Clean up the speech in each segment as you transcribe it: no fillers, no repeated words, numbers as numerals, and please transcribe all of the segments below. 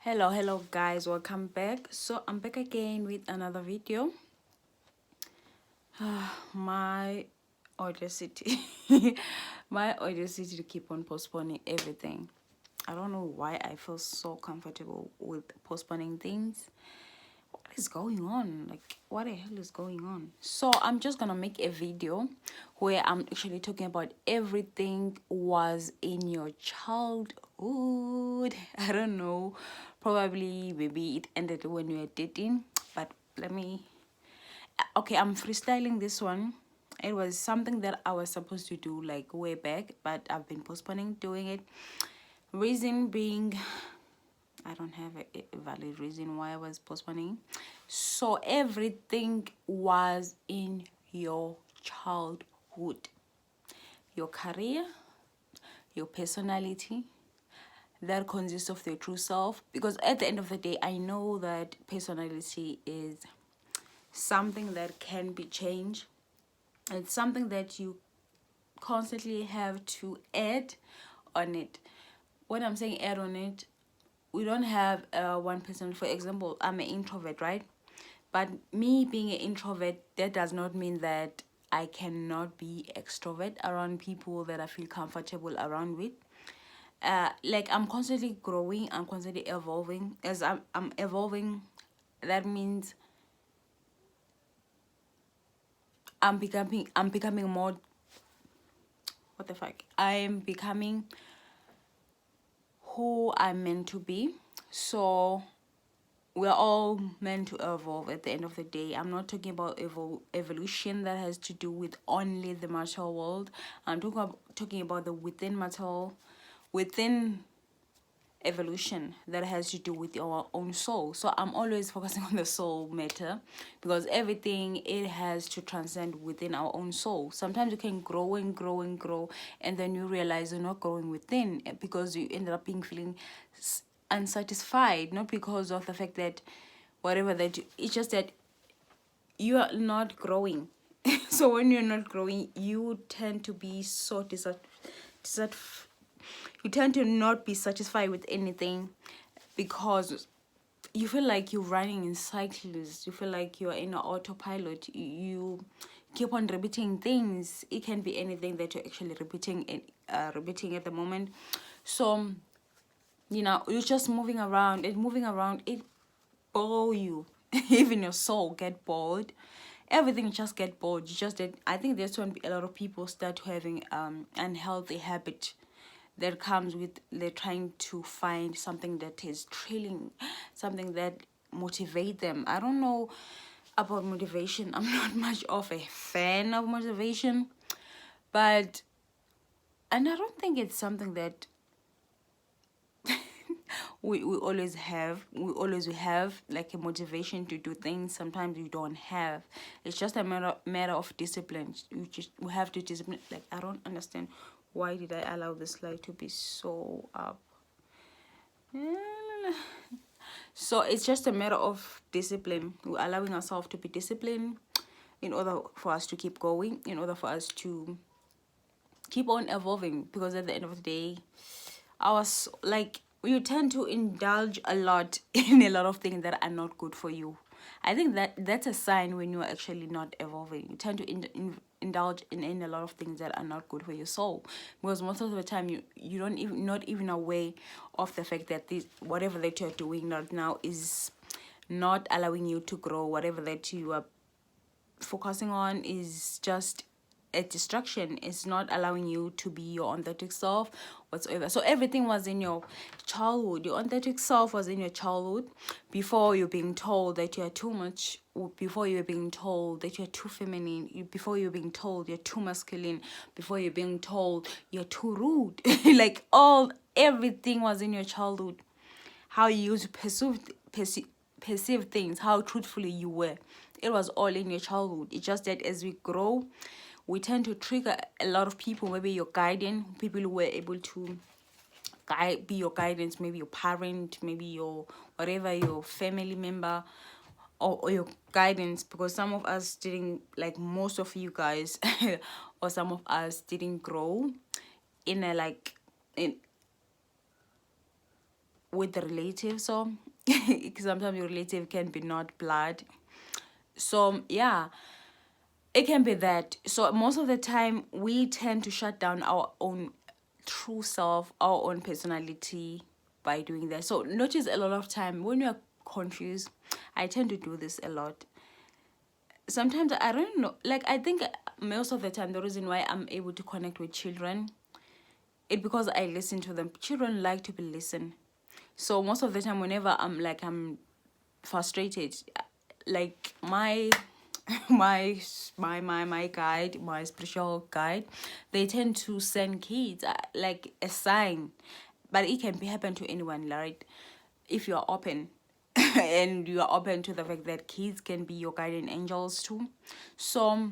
Hello guys, welcome back. So I'm back again with another video. My audacity my audacity to keep on postponing everything. I don't know why I feel so comfortable with postponing things. What is going on? Like, what the hell is going on? So I'm just gonna make a video where I'm actually talking about everything was in your childhood. I don't know, probably maybe it ended when you were dating, but let me, okay, I'm freestyling this one. It was something that I was supposed to do like way back, but I've been postponing doing it. Reason being, I don't have a valid reason why I was postponing. So everything was in your childhood. Your career, your personality, that consists of your true self. Because at the end of the day, I know that personality is something that can be changed. It's something that you constantly have to add on it. When I'm saying add on it, we don't have one person. For example, I'm an introvert, right? But me being an introvert, that does not mean that I cannot be extrovert around people that I feel comfortable around with. Like I'm constantly growing, I'm constantly evolving. As I'm evolving, that means I'm becoming more, what the fuck? I'm becoming who I'm meant to be. So we're all meant to evolve at the end of the day. I'm not talking about evolution that has to do with only the material world. I'm talking about the within evolution that has to do with your own soul. So I'm always focusing on the soul matter, because everything, it has to transcend within our own soul. Sometimes you can grow and grow and grow, and then you realize you're not growing within, because you ended up being feeling unsatisfied, not because of the fact that whatever that it's just that you are not growing. So when you're not growing, you tend to be so you tend to not be satisfied with anything, because you feel like you're running in cycles. You feel like you're in an autopilot. You keep on repeating things. It can be anything that you're actually repeating at the moment. So you're just moving around, and moving around, it bore you. Even your soul get bored. Everything just get bored. You just did. I think that's when a lot of people start having unhealthy habit that comes with they're trying to find something that is thrilling, something that motivate them. I don't know about motivation. I'm not much of a fan of motivation, but and I don't think it's something that we always have. We always have like a motivation to do things. Sometimes we don't have. It's just a matter of discipline. We have to discipline. Like, I don't understand why did I allow this light to be so up. So it's just a matter of discipline. We're allowing ourselves to be disciplined in order for us to keep going, in order for us to keep on evolving. Because at the end of the day, like, you tend to indulge a lot in a lot of things that are not good for you. I think that's a sign when you're actually not evolving. You tend to indulge in a lot of things that are not good for your soul, because most of the time you don't even not even aware of the fact that this whatever that you're doing right now is not allowing you to grow. Whatever that you are focusing on is just a distraction. It's not allowing you to be your authentic self whatsoever. So everything was in your childhood. Your authentic self was in your childhood, before you're being told that you're too much, before you're being told that you're too feminine, before you're being told you're too masculine, before you're being told you're too rude. Like, everything was in your childhood. How you used to perceive things, how truthfully you were. It was all in your childhood. It's just that as we grow, we tend to trigger a lot of people. Maybe your guardian, people who were able to be your guidance, maybe your parent, maybe your whatever, your family member, or your guidance. Because some of us didn't, like most of you guys, or some of us didn't grow in a like in with the relative. So sometimes your relative can be not blood. So yeah, it can be that. So most of the time we tend to shut down our own true self, our own personality by doing that. So notice a lot of time when you're confused, I tend to do this a lot. Sometimes I don't know, like I think most of the time the reason why I'm able to connect with children, it because I listen to them. Children like to be listened. So most of the time whenever I'm frustrated, like my guide, my spiritual guide, they tend to send kids like a sign, but it can be happen to anyone, right? If you are open and you are open to the fact that kids can be your guardian angels too. So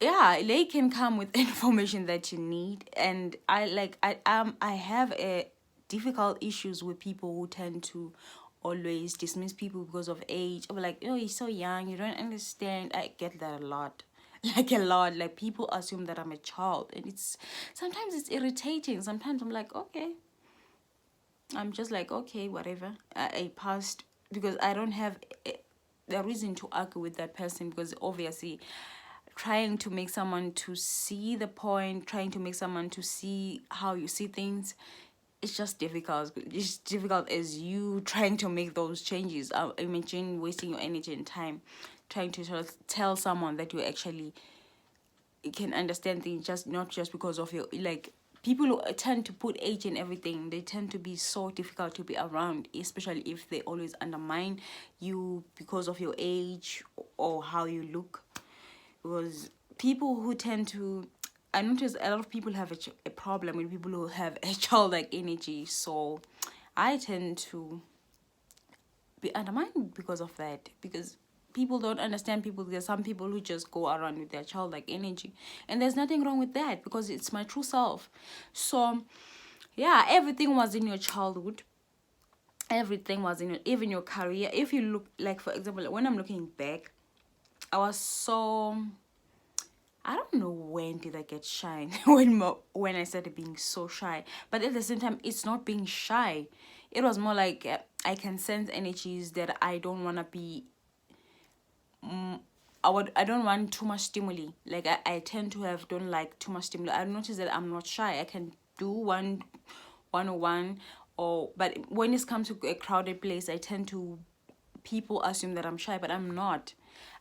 yeah, they can come with information that you need. And I have a difficult issues with people who tend to always dismiss people because of age, or like, oh, you're so young, you don't understand. I get that a lot. Like a lot, like people assume that I'm a child, and it's sometimes it's irritating. Sometimes I'm like, okay, I'm just like, okay, whatever. I passed because I don't have the reason to argue with that person, because obviously trying to make someone to see the point, trying to make someone to see how you see things, it's just difficult. It's difficult as you trying to make those changes. Imagine wasting your energy and time trying to tell someone that you actually can understand things, just not just because of your, like, people who tend to put age in everything, they tend to be so difficult to be around, especially if they always undermine you because of your age or how you look. Because people who tend to, I notice a lot of people have a problem with people who have a childlike energy. So I tend to be undermined because of that, because people don't understand people. There's some people who just go around with their childlike energy, and there's nothing wrong with that because it's my true self. So yeah, everything was in your childhood, everything was in your, even your career. If you look, like for example, when I'm looking back, I was so, I don't know when did I get shy. When I started being so shy, but at the same time, it's not being shy. It was more like I can sense energies that I don't want to be. I don't want too much stimuli. Like I tend to have don't like too much stimuli. I noticed that I'm not shy. I can do one on one, or but when it comes to a crowded place, I tend to, people assume that I'm shy, but I'm not.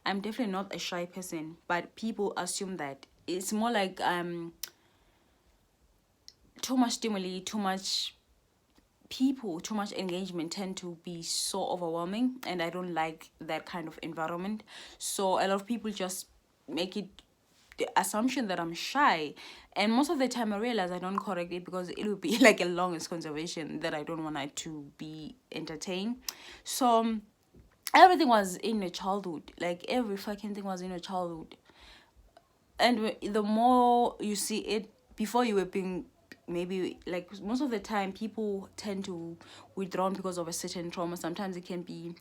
I'm definitely not a shy person, but people assume that. It's more like too much stimuli, too much people, too much engagement tend to be so overwhelming, and I don't like that kind of environment. So a lot of people just make it the assumption that I'm shy, and most of the time I realize I don't correct it because it will be like a longest conservation that I don't want it to be entertained. So everything was in your childhood, like every fucking thing was in your childhood, and the more you see it before you were being, maybe like most of the time people tend to withdraw because of a certain trauma. Sometimes it can be,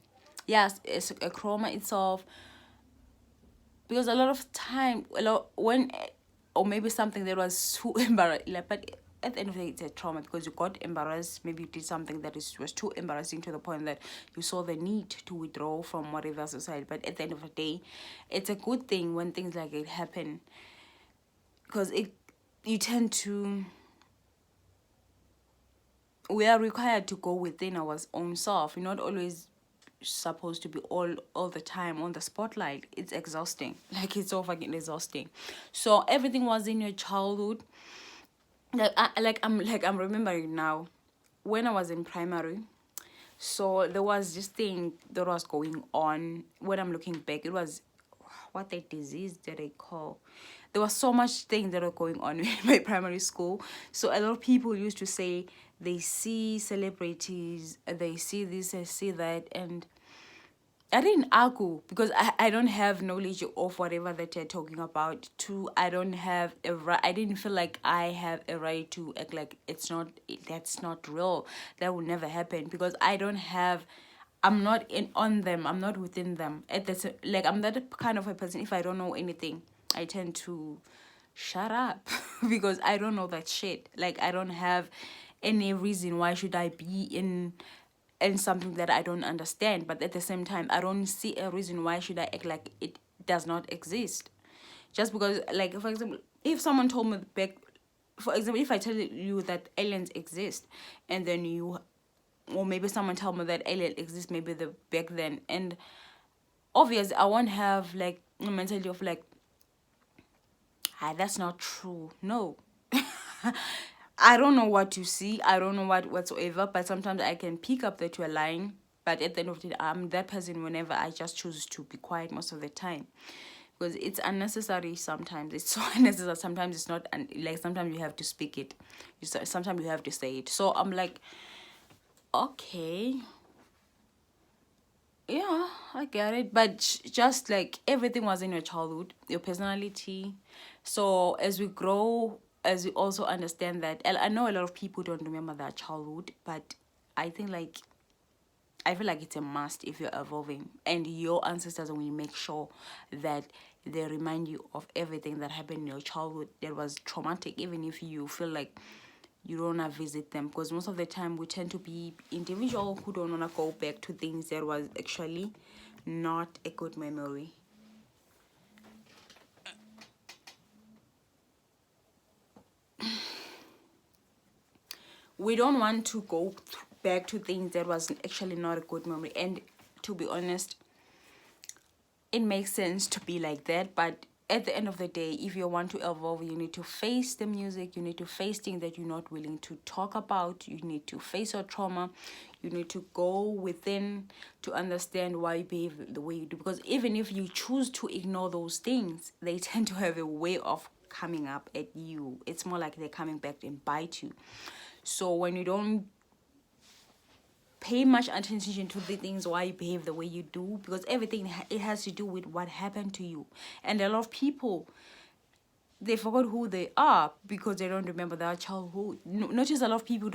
yes, it's a trauma itself, because a lot of time, a lot when, or maybe something that was too embarrassing, like, but at the end of the day it's a trauma because you got embarrassed. Maybe you did something that was too embarrassing to the point that you saw the need to withdraw from whatever society. But at the end of the day, it's a good thing when things like it happen, because it, you tend to, we are required to go within our own self. We're not always supposed to be all the time on the spotlight. It's exhausting. Like it's so fucking exhausting. So everything was in your childhood. I'm remembering now when I was in primary. So there was this thing that was going on. When I'm looking back, it was, what the disease did they call? There was so much things that were going on in my primary school. So a lot of people used to say they see celebrities, they see this, they see that, and I didn't argue because I don't have knowledge of whatever that you're talking about. Too, I don't have a right. I didn't feel like I have a right to act like it's not. That's not real. That will never happen because I don't have. I'm not in on them. I'm not within them. At the like I'm that kind of a person. If I don't know anything, I tend to shut up because I don't know that shit. Like I don't have any reason why should I be in something that I don't understand. But at the same time, I don't see a reason why should I act like it does not exist. Just because, like, for example, if someone told me back, for example, if I tell you that aliens exist, and then you, or maybe someone tell me that alien exists, maybe the back then, and obviously I won't have like a mentality of like, ah, that's not true. No. I don't know what you see. I don't know what whatsoever. But sometimes I can pick up that you're lying. But at the end of the day, I'm that person whenever I just choose to be quiet most of the time. Because it's unnecessary sometimes. It's so unnecessary. Sometimes it's not. Like sometimes you have to speak it. Sometimes you have to say it. So I'm like, okay, yeah, I get it. But just like everything was in your childhood, your personality. So as we grow, as we also understand that, and I know a lot of people don't remember their childhood, but I think like, I feel like it's a must if you're evolving, and your ancestors will make sure that they remind you of everything that happened in your childhood that was traumatic, even if you feel like you don't want to visit them, because most of the time we tend to be individual who don't want to go back to things that was actually not a good memory. We don't want to go back to things that was actually not a good memory. And to be honest, it makes sense to be like that, but at the end of the day, if you want to evolve, you need to face the music, you need to face things that you're not willing to talk about, you need to face your trauma, you need to go within to understand why you behave the way you do. Because even if you choose to ignore those things, they tend to have a way of coming up at you. It's more like they're coming back and bite you. So when you don't pay much attention to the things why you behave the way you do, because everything it has to do with what happened to you. And a lot of people, they forgot who they are because they don't remember their childhood. Notice a lot of people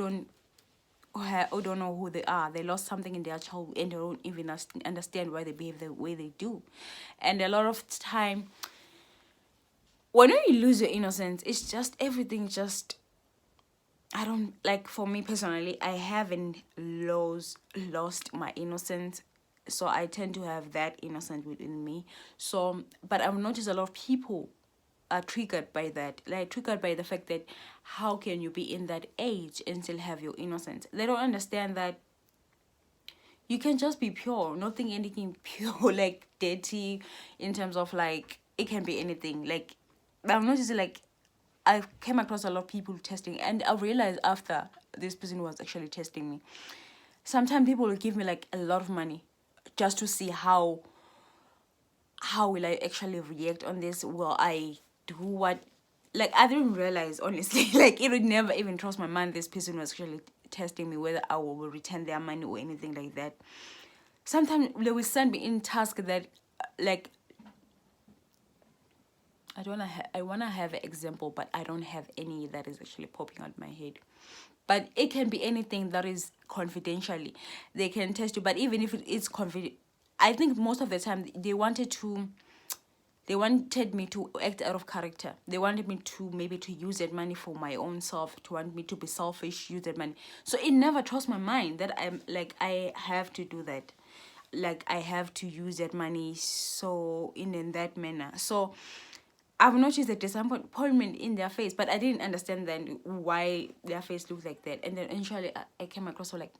or don't know who they are. They lost something in their childhood and they don't even understand why they behave the way they do. And a lot of time, when you lose your innocence, it's just everything just, I don't, like, for me personally, I haven't lost my innocence. So I tend to have that innocence within me. So, but I've noticed a lot of people are triggered by that, like triggered by the fact that how can you be in that age and still have your innocence? They don't understand that you can just be pure, nothing anything pure, like dirty, in terms of like, it can be anything. Like, I've noticed like, I came across a lot of people testing, and I realized after this person was actually testing me, sometimes people will give me like a lot of money just to see how will I actually react on this. Will I do what, like, I didn't realize, honestly, like, it would never even cross my mind this person was actually testing me whether I will return their money or anything like that. Sometimes they will send me in task that, like, I wanna have an example, but I don't have any that is actually popping out my head. But it can be anything that is confidentially. They can test you, but even if it is confidential, I think most of the time they wanted me to act out of character. They wanted me to maybe to use that money for my own self, to want me to be selfish, use that money. So it never crossed my mind that I'm like, I have to do that. Like, I have to use that money so in that manner. So I've noticed the disappointment in their face, but I didn't understand then why their face looked like that. And then eventually I came across like,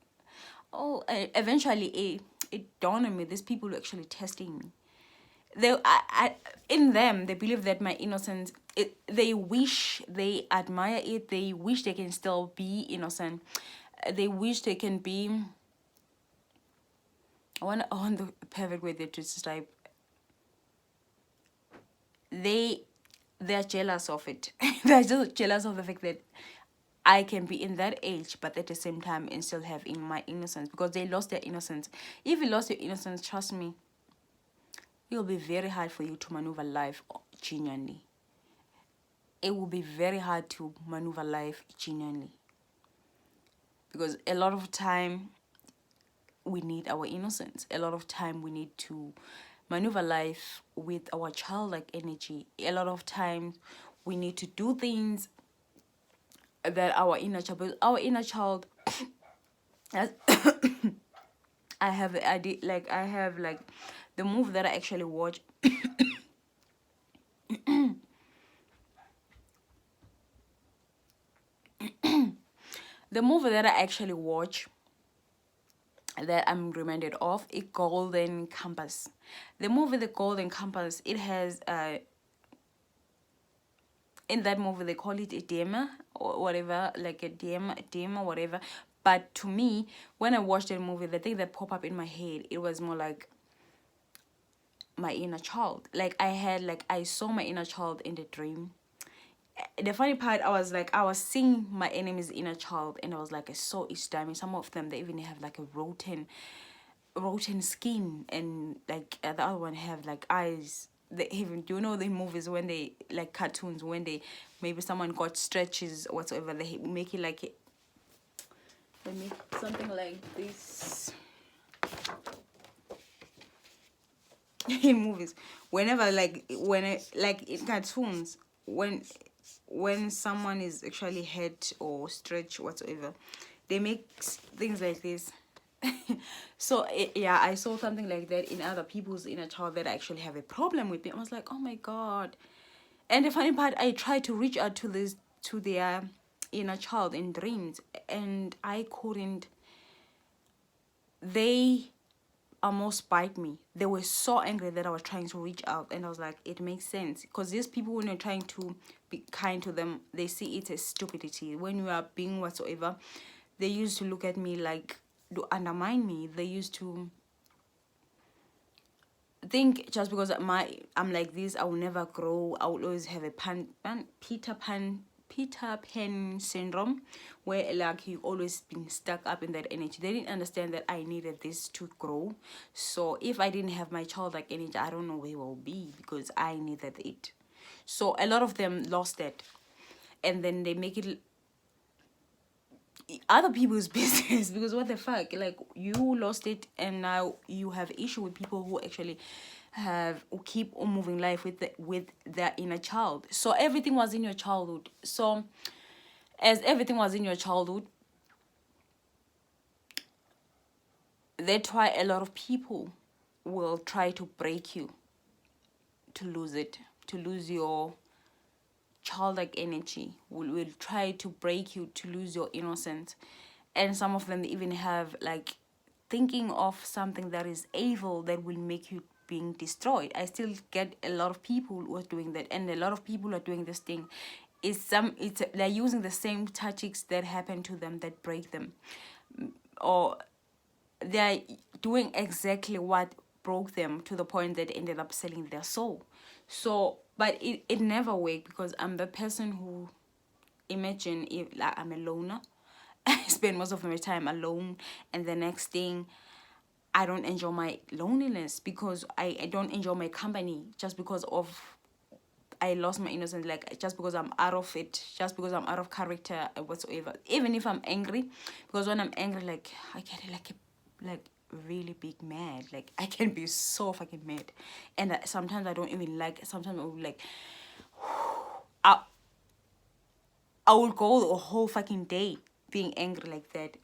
oh, eventually it dawned on me, these people were actually testing me. In them, they believe that my innocence, they wish, they admire it, they wish they can still be innocent. They wish they can be, I want the perfect way to describe, they're jealous of it. They're just jealous of the fact that I can be in that age, but at the same time and still have in my innocence, because they lost their innocence. If you lost your innocence, trust me, it will be very hard for you to maneuver life genuinely. It will be very hard to maneuver life genuinely, because a lot of time we need our innocence. A lot of time we need to maneuver life with our childlike energy. A lot of times we need to do things that our inner child, because our inner child has I have like the movie that I actually watch. The movie that I actually watch that I'm reminded of is Golden Compass. The movie The Golden Compass, it has in that movie they call it a dema or whatever, like a dema whatever. But to me, when I watched that movie, the thing that popped up in my head, it was more like my inner child. Like I saw my inner child in the dream. The funny part, I was seeing my enemy's inner child, and I was like, I saw each time. And some of them, they even have like a rotten skin, and like the other one have like eyes. They even, do you know the movies when they like cartoons, when they maybe someone got stretches or whatsoever, they make it like they make something like this in movies. Whenever like in cartoons, when someone is actually hurt or stretch whatsoever, they make things like this. So yeah, I saw something like that in other people's inner child that actually have a problem with me. I was like, oh my god. And the funny part, I tried to reach out to their inner child in dreams, and I couldn't. They almost bite me. They were so angry that I was trying to reach out, and I was like, it makes sense, because these people, when you're trying to be kind to them, they see it as stupidity. When you are being whatsoever, they used to look at me like to undermine me. They used to think just because I'm like this, I will never grow. I will always have a Peter Pan syndrome, where like you always been stuck up in that energy. They didn't understand that I needed this to grow. So if I didn't have my childlike energy, I don't know where I will be, because I needed it. So a lot of them lost that, and then they make it other people's business, because what the fuck, like you lost it, and now you have issue with people who actually have who keep on moving life with their inner child. So everything was in your childhood. So as everything was in your childhood, that's why a lot of people will try to break you, to lose it, to lose your childlike energy, will try to break you, to lose your innocence. And some of them even have like thinking of something that is evil that will make you being destroyed. I still get a lot of people who are doing that, and a lot of people are doing this thing. They're using the same tactics that happen to them, that break them, or they're doing exactly what broke them, to the point that ended up selling their soul. So but it never worked, because I'm the person who, imagine if like I'm a loner. I spend most of my time alone, and the next thing, I don't enjoy my loneliness, because I don't enjoy my company, just because of I lost my innocence, like just because I'm out of it, just because I'm out of character whatsoever. Even if I'm angry, because when I'm angry, like I get like really big mad. Like I can be so fucking mad, and sometimes I don't even like. Sometimes I will like, I I will go a whole fucking day being angry like that.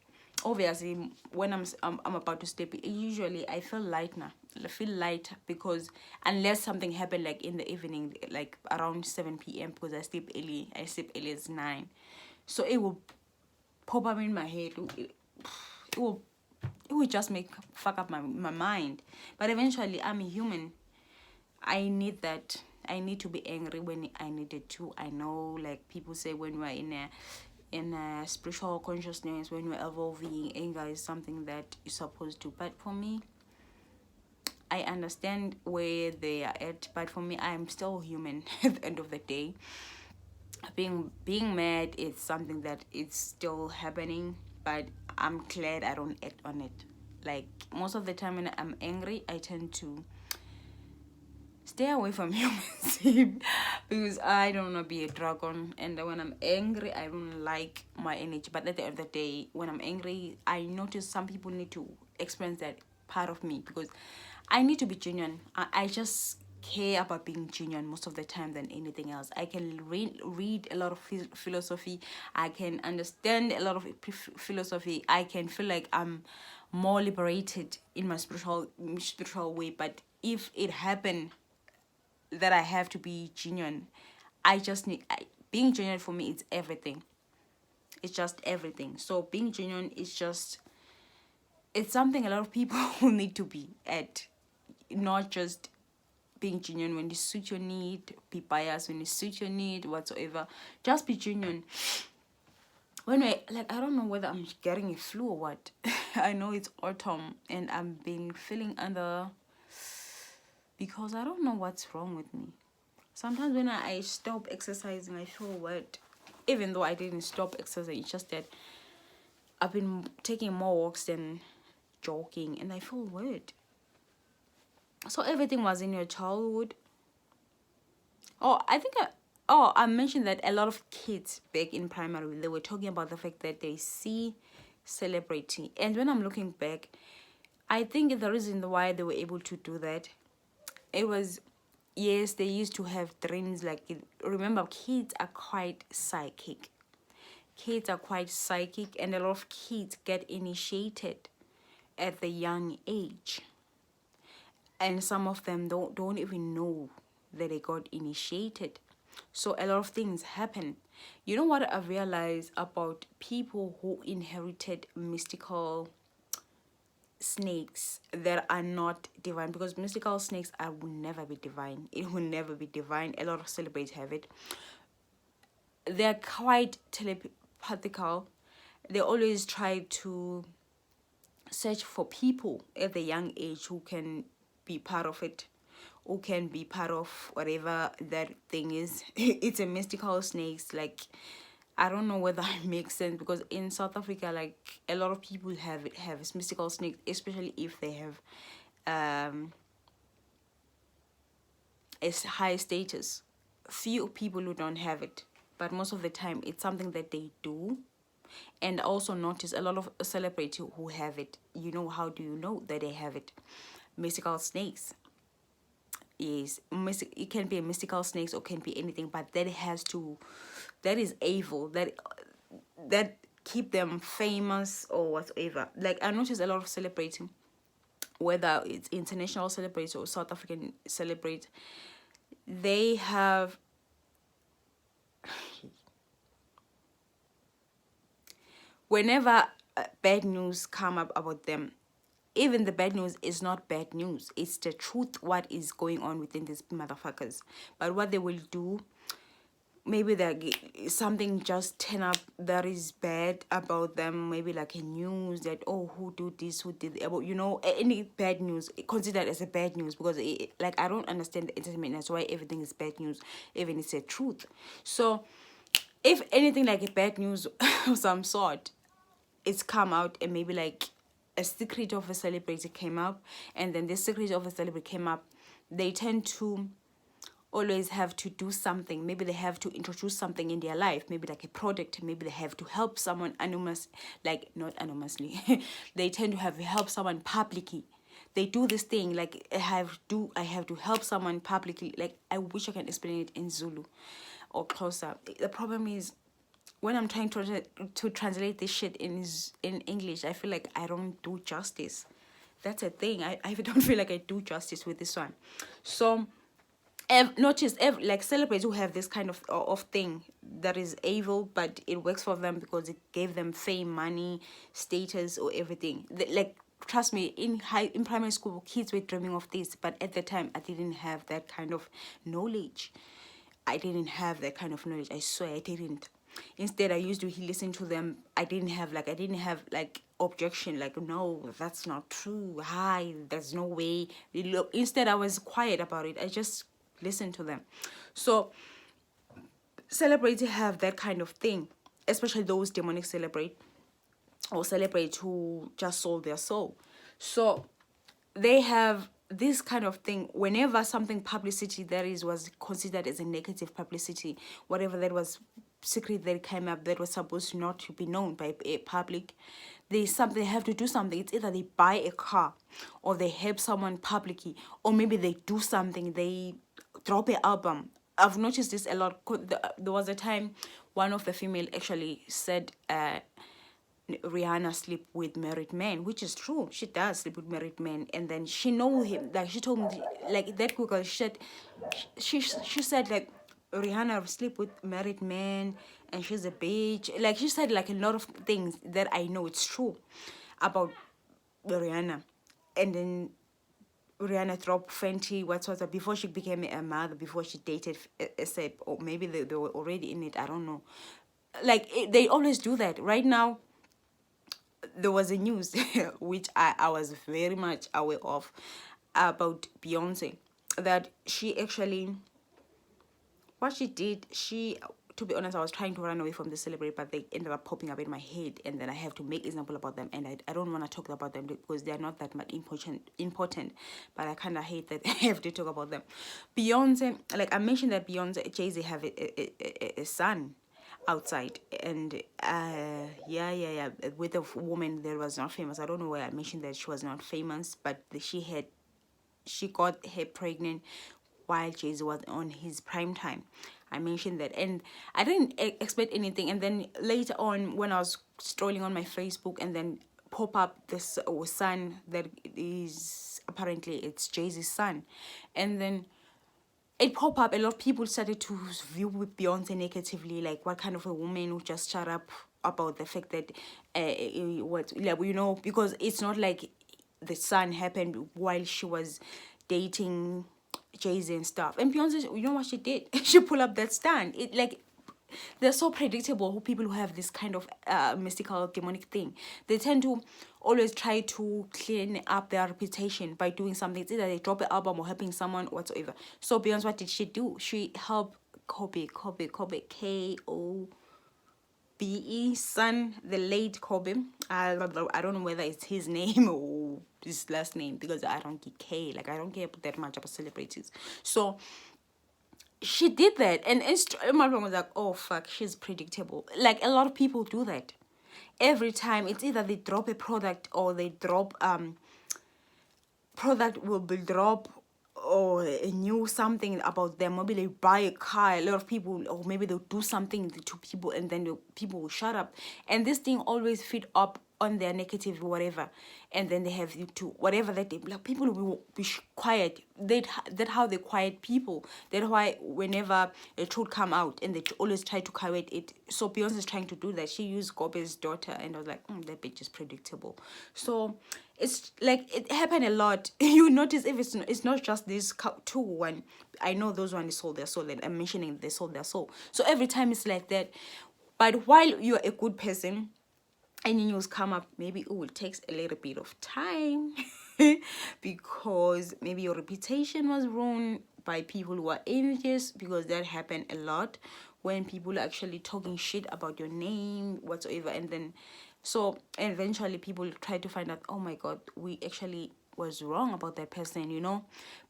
Obviously, when I'm about to sleep, usually I feel light now. I feel light, because unless something happened like in the evening, like around 7 p.m., because I sleep early. I sleep early as 9, so it will pop up in my head. It will it will just make fuck up my mind. But eventually, I'm a human. I need that. I need to be angry when I needed to. I know, like people say, when we're in a spiritual consciousness, when we're evolving, anger is something that you're supposed to. But for me, I understand where they are at. But for me, I'm still human at the end of the day. Being mad is something that it's still happening, but I'm glad I don't act on it. Like most of the time when I'm angry, I tend to stay away from humans because I don't want to be a dragon. And when I'm angry, I don't like my energy. But at the end of the day, when I'm angry, I notice some people need to experience that part of me, because I need to be genuine. I just care about being genuine most of the time than anything else. I can read a lot of philosophy. I can understand a lot of philosophy. I can feel like I'm more liberated in my spiritual way. But if it happened that I have to be genuine, I just need being genuine for me. It's everything. It's just everything. So being genuine is just, it's something a lot of people will need to be at, not just being genuine when you suit your need, be biased when you suit your need, whatsoever. Just be genuine. When I don't know whether I'm getting a flu or what. I know it's autumn and I've been feeling under, because I don't know what's wrong with me. Sometimes when I stop exercising, I feel weird. Even though I didn't stop exercising, it's just that I've been taking more walks than jogging and I feel weird. So everything was in your childhood. Oh, I mentioned that a lot of kids back in primary, they were talking about the fact that they see celebrating. And when I'm looking back, I think the reason why they were able to do that, it was, yes, they used to have dreams. Remember, kids are quite psychic. Kids are quite psychic, and a lot of kids get initiated at the young age. And some of them don't even know that they got initiated. So a lot of things happen. You know what I've realized about people who inherited mystical snakes that are not divine? Because mystical snakes will never be divine. It will never be divine. A lot of celebrities have it. They're quite telepathical. They always try to search for people at the young age who can be part of it, who can be part of whatever that thing is. It's a mystical snakes. I don't know whether it makes sense, because in South Africa, a lot of people have mystical snakes, especially if they have a high status. Few people who don't have it, but most of the time it's something that they do. And also notice a lot of celebrities who have it. You know, how do you know that they have it? Mystical snakes. Yes, it can be a mystical snakes or can be anything, but that is evil. That keep them famous or whatever. I notice a lot of celebrating, whether it's international celebrities or South African celebrities, they have whenever bad news come up about them, even the bad news is not bad news. It's the truth, what is going on within these motherfuckers. But what they will do, maybe something just turn up that is bad about them, maybe like a news that, oh, who do this, who did about, any bad news considered as a bad news, because I don't understand the entertainment. That's why everything is bad news, even it's a truth. So if anything like a bad news of some sort, it's come out, and maybe a secret of a celebrity came up, and then the secret of a celebrity came up, they tend to always have to do something. Maybe they have to introduce something in their life, maybe like a product. Maybe they have to help someone not anonymously. They tend to have help someone publicly. They do this thing I have to help someone publicly. I wish I can explain it in Zulu or closer. The problem is, when I'm trying to translate this shit in English, I feel like I don't do justice. That's a thing. I don't feel like I do justice with this one. So notice celebrities who have this kind of thing that is evil, but it works for them because it gave them fame, money, status, or everything. Trust me, in primary school, kids were dreaming of this, but at the time I didn't have that kind of knowledge. I I swear I didn't. Instead, I used to listen to them. I didn't have objection, no, that's not true. Hi, there's no way. Instead, I was quiet about it. I just listened to them. So celebrities have that kind of thing, especially those demonic celebrate who just sold their soul. So they have this kind of thing. Whenever something publicity was considered as a negative publicity, whatever that was secret that came up that was supposed not to be known by a public, there's something, they have to do something. It's either they buy a car, or they help someone publicly, or maybe they do something, they drop an album. I've noticed this a lot. There was a time one of the female actually said Rihanna sleep with married men, which is true. She does sleep with married men, and then she know him. Like she told me, like that Google shit. She said like Rihanna sleep with married men, and she's a bitch. Like she said like a lot of things that I know it's true about Rihanna, and then Rihanna dropped Fenty, whatsoever, before she became a mother, before she dated ASAP, or maybe they were already in it. I don't know. Like they always do that. Right now, there was a news which I was very much aware of about Beyonce, that she actually, what she did, she, to be honest, I was trying to run away from the celebrity, but they ended up popping up in my head, and then I have to make example about them, and I don't want to talk about them because they are not that much important, but I kind of hate that I have to talk about them. Beyonce, like I mentioned that Beyonce, Jay-Z have a son outside, and yeah, with a woman that was not famous. I don't know why I mentioned that she was not famous, but she got her pregnant while Jay-Z was on his prime time. I mentioned that, and I didn't expect anything. And then later on, when I was strolling on my Facebook, and then pop up this son that is apparently it's Jay-Z's son, and then it pop up. A lot of people started to view Beyonce negatively, like what kind of a woman would just shut up about the fact that what, like, because it's not like the son happened while she was dating Jay-Z and stuff. And Beyonce, you know what she did? She pulled up that stand. It like, they're so predictable, who people who have this kind of mystical demonic thing. They tend to always try to clean up their reputation by doing something. It's either they drop an album or helping someone whatsoever. So Beyonce, what did she do? She helped Kobe, Kobe, son, the late Kobe. I don't know whether it's his name or his last name, because I don't care. Like I don't care that much about celebrities. So she did that, and my mom was like, oh fuck, she's predictable. Like a lot of people do that every time. It's either they drop a product, or they drop product will be drop, or a new something about them. Maybe they buy a car, a lot of people, or maybe they'll do something to people, and then the people will shut up, and this thing always feed up on their negative whatever, and then they have you to whatever that they, like, people will be quiet. That how they quiet people. That's why whenever a truth come out, and they always try to quiet it. So Beyonce is trying to do that. She used Kobe's daughter, and I was like, that bitch is predictable. So it's like it happened a lot. You notice if it's not just this two one. I know those one sold their soul, and I'm mentioning they sold their soul. So every time it's like that. But while you're a good person, any news come up, maybe it will take a little bit of time because maybe your reputation was ruined by people who are envious, because that happened a lot when people are actually talking shit about your name whatsoever, and then so eventually people try to find out, oh my god, we actually was wrong about that person.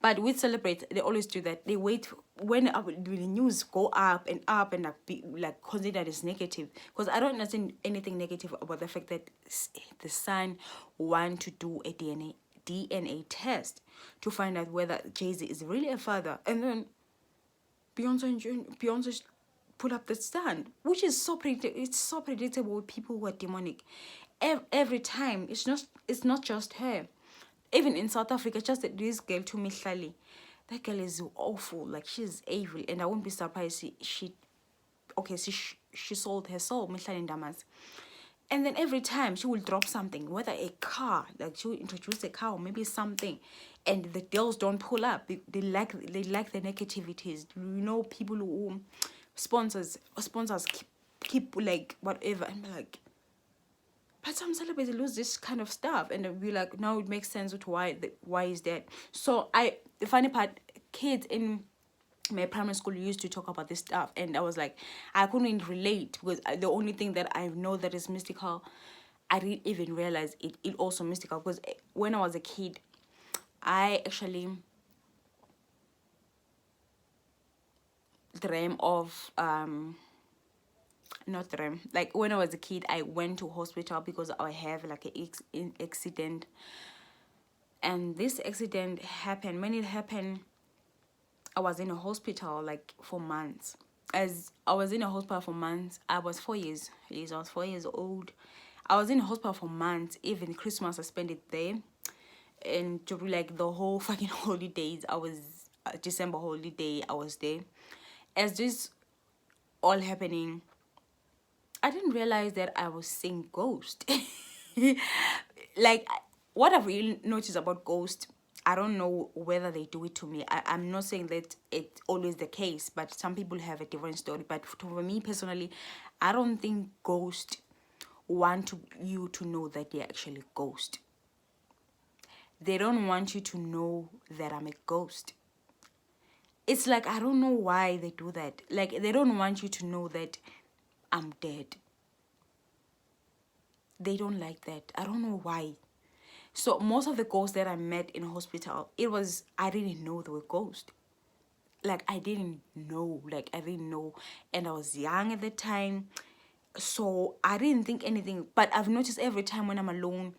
But with celebrate, they always do that. They wait when the news go up and up, and be like considered as negative, because I don't understand anything negative about the fact that the son want to do a DNA test to find out whether Jay-Z is really a father, and then Beyonce put up the stand, which is it's so predictable with people who are demonic. Every time, it's not just her. Even in South Africa, just this girl to Mihlali, that girl is awful. Like she's evil, and I won't be surprised she sold her soul, Mihlali Damas. And then every time she will drop something, whether a car, like she will introduce a car or maybe something, and the girls don't pull up. They like the negativities. People who sponsors keep like whatever, and be like, but some celebrities lose this kind of stuff, and then we're like, now it makes sense to why is that. So the funny part, kids in my primary school used to talk about this stuff, and I was like, I couldn't relate, because the only thing that I know that is mystical, I didn't even realize it also mystical, because when I was a kid, I actually dream of not REM. Like when I was a kid, I went to hospital because I have like an accident. And this accident happened. When it happened, I was in a hospital like for months. As I was in a hospital for months, I was 4 years. Yes, I was 4 years old. I was in a hospital for months. Even Christmas, I spent it there. And to like the whole fucking holidays, I was December holiday, I was there. As this all happening, I didn't realize that I was seeing ghost. Like what I've really noticed about ghost, I don't know whether they do it to me. I'm not saying that it's always the case, but some people have a different story. But for me personally, I don't think ghost want you to know that they're actually ghost. They don't want you to know that I'm a ghost. It's like, I don't know why they do that. Like, they don't want you to know that I'm dead. They don't like that. I don't know why. So most of the ghosts that I met in hospital, I didn't know they were ghosts. Like, I didn't know. And I was young at the time. So I didn't think anything. But I've noticed every time when I'm alone,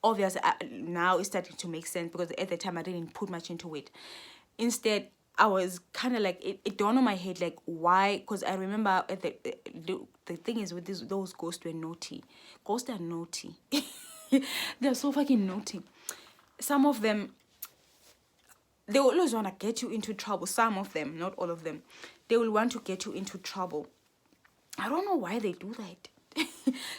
obviously now it's starting to make sense, because at the time I didn't put much into it. Instead, I was kind of like, it dawned on my head, like, why? Because I remember at the thing is with those ghosts were naughty. Ghosts are naughty. They're so fucking naughty. Some of them, they always want to get you into trouble. Some of them, not all of them, they will want to get you into trouble. I don't know why they do that.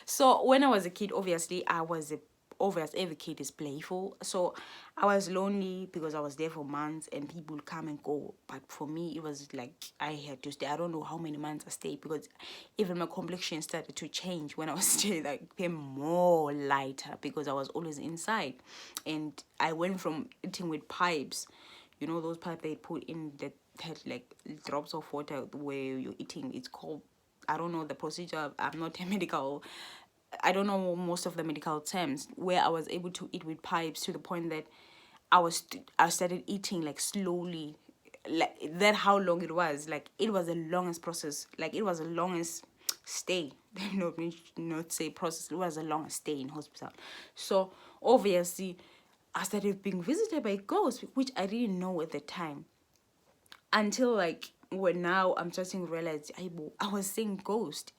So when I was a kid, obviously every kid is playful. So I was lonely because I was there for months and people come and go. But for me, it was like I had to stay. I don't know how many months I stayed, because even my complexion started to change when I was there. Like, became more lighter because I was always inside. And I went from eating with pipes, you know, those pipes they put in that had like drops of water where you're eating. It's called, I don't know the procedure. I'm not a medical. I don't know most of the medical terms, where I was able to eat with pipes to the point that I started eating like slowly. Like that, how long it was. Like, it was the longest process. Like, it was the longest stay. Not say process. It was the longest stay in hospital. So obviously, I started being visited by ghosts, which I didn't know at the time. Until like when now I'm starting to realize I was seeing ghosts.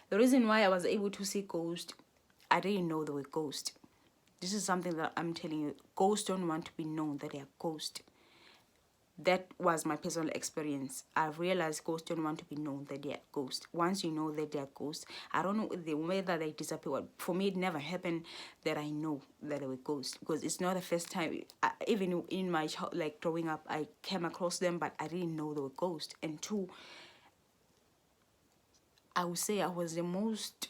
The reason why I was able to see ghosts, I didn't know they were ghosts. This is something that I'm telling you. Ghosts don't want to be known that they are ghosts. That was my personal experience. I realized ghosts don't want to be known that they are ghosts. Once you know that they are ghosts, I don't know whether they disappear. For me, it never happened that I know that they were ghosts, because it's not the first time. Even in my like growing up, I came across them, but I didn't know they were ghosts. And two, I would say I was the most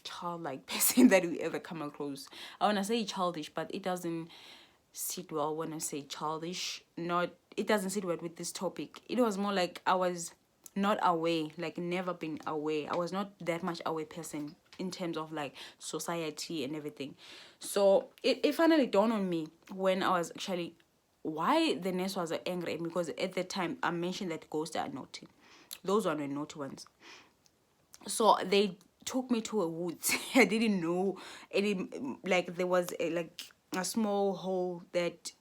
childlike person that we ever come across. I want to say childish, but it doesn't sit well when I say childish. It doesn't sit well with this topic. It was more like I was not aware, like never been aware. I was not that much aware person in terms of like society and everything. So it finally dawned on me when I was actually, why the nurse was angry at me, because at the time I mentioned that ghosts are naughty. Those were naughty ones. So they took me to a woods. I didn't know any, like there was a small hole that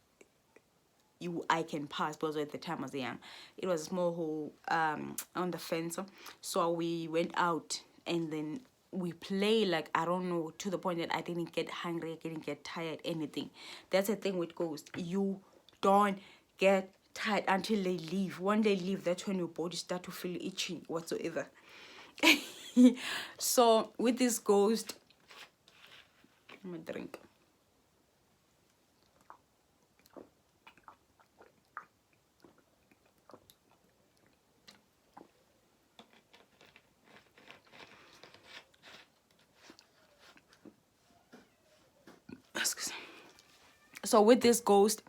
I can pass, because at the time I was young. It was a small hole on the fence. So we went out and then we play, like, I don't know, to the point that I didn't get hungry, I didn't get tired, anything. That's the thing with ghosts. You don't get tired until they leave. When they leave, that's when your body start to feel itchy whatsoever. So with this ghost, I'm gonna drink. So with this ghost,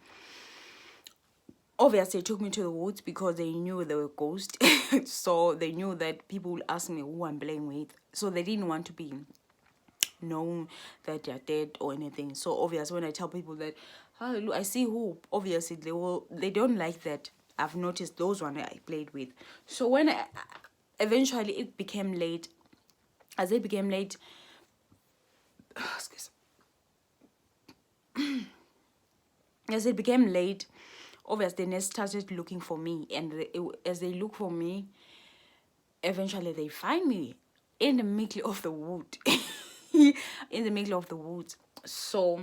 obviously, they took me to the woods because they knew they were ghosts. So they knew that people would ask me who I'm playing with. So they didn't want to be known that they're dead or anything. So obviously, when I tell people that, oh, I see who, obviously they don't like that. I've noticed those ones I played with. So when eventually it became late. As it became late, excuse as it became late, obviously they started looking for me, and as they look for me, eventually they find me in the middle of the wood. In the middle of the woods. So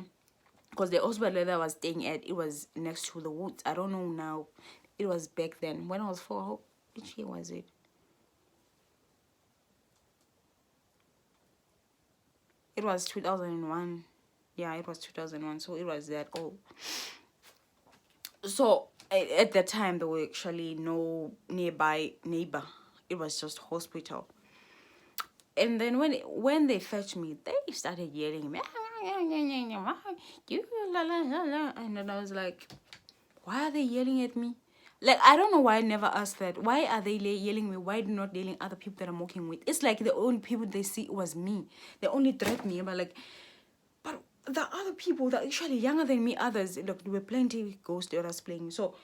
because the hospital that I was staying at, it was next to the woods. I don't know now. It was back then when I was 4. Which year was it? It was 2001. Yeah, it was 2001. So it was that old. So at that time there were actually no nearby neighbor. It was just hospital. And then when they fetched me, they started yelling me. And then I was like, why are they yelling at me? Like, I don't know why I never asked that. Why are they yelling me? Why not yelling other people that I'm working with? It's like the only people they see was me. They only threat me. But the other people that are actually younger than me, others, look, there were plenty ghost others playing. So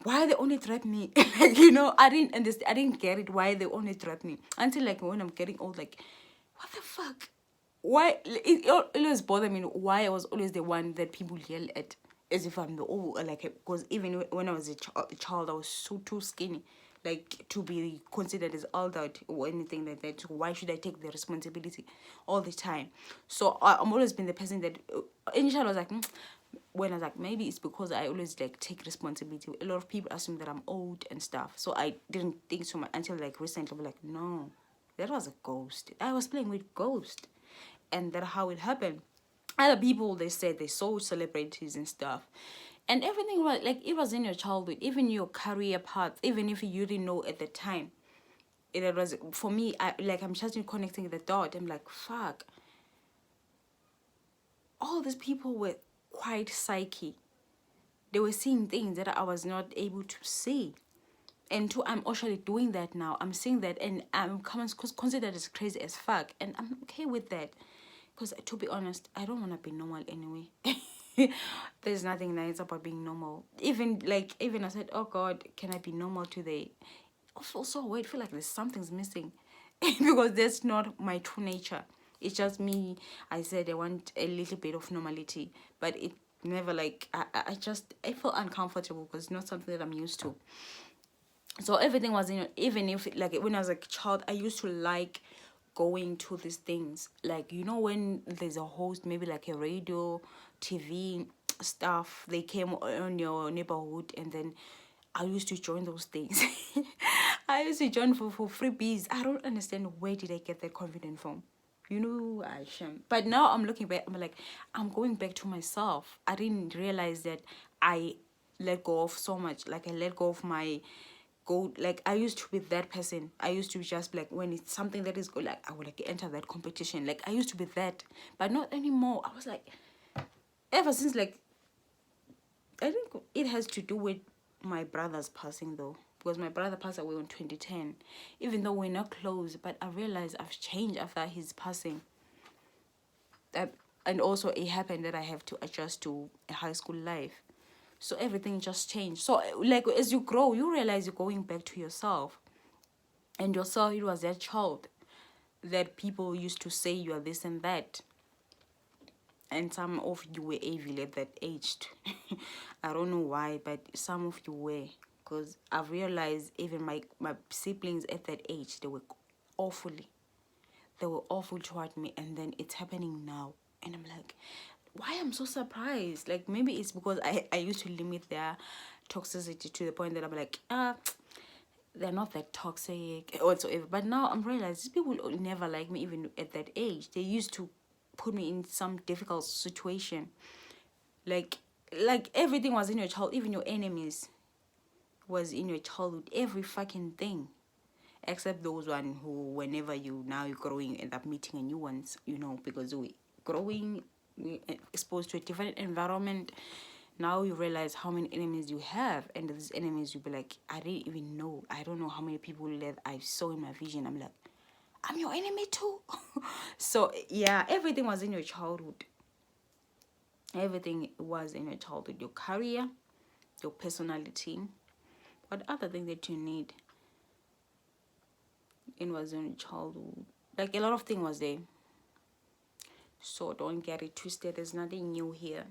why they only threat me? Like, I didn't understand. I didn't get it. Why they only threat me until like when I'm getting old. Like, what the fuck? Why it always bothered me why I was always the one that people yell at, as if I'm the old, like, because even when I was a child I was so too skinny, like, to be considered as adult or anything like that. So why should I take the responsibility all the time? So I'm always been the person that initially I was like, when I was like, maybe it's because I always like take responsibility. A lot of people assume that I'm old and stuff, so I didn't think so much until like recently. I'm like, no, that was a ghost. I was playing with ghost, and that's how it happened. Other people, they said they saw celebrities and stuff, and everything was like, it was in your childhood, even your career path, even if you didn't know at the time. It was for me. I'm just connecting the dot. I'm like, fuck. All these people were quite psyche. They were seeing things that I was not able to see. And two, I'm actually doing that now. I'm seeing that, and I'm considered as crazy as fuck, and I'm okay with that. Because to be honest, I don't want to be normal anyway. There's nothing nice about being normal. Even I said, oh God, can I be normal today? Also, wait, I feel like there's something's missing. Because that's not my true nature. It's just me. I said I want a little bit of normality, but it never, like, I feel uncomfortable because it's not something that I'm used to. So everything was even if like when I was a child, I used to like going to these things, like, when there's a host, maybe like a radio, TV stuff, they came on your neighborhood, and then I used to join those things. I used to join for freebies. I don't understand where did I get that confidence from. I shame. But now I'm looking back, I'm like, I'm going back to myself. I didn't realize that I let go of so much. Like, I let go of my go. Like, I used to be that person. I used to just be like, when it's something that is good, like, I would like enter that competition. Like, I used to be that, but not anymore. I was like, ever since, like, I think it has to do with my brother's passing, though, because my brother passed away in 2010. Even though we're not close, but I realized I've changed after his passing. And also it happened that I have to adjust to a high school life. So everything just changed. So, like, as you grow, you realize you're going back to yourself. And yourself, it was that child that people used to say you are this and that. And some of you were evil at that age. I don't know why, but some of you were. Because I've realized even my siblings at that age, they were awful toward me. And then it's happening now. And I'm like, why I'm so surprised? Like, maybe it's because I used to limit their toxicity to the point that I'm like, they're not that toxic whatsoever. But now I'm realizing these people will never like me even at that age. They used to put me in some difficult situation. Like everything was in your child, even your enemies was in your childhood. Every fucking thing. Except those one who, whenever you're growing, end up meeting a new ones, because we growing, we exposed to a different environment. Now you realize how many enemies you have, and these enemies, you'll be like, I didn't even know. I don't know how many people that I saw in my vision. I'm like, I'm your enemy too. So yeah, everything was in your childhood. Everything was in your childhood. Your career, your personality, what other thing that you need. It was in childhood. Like a lot of things was there. So don't get it twisted. There's nothing new here.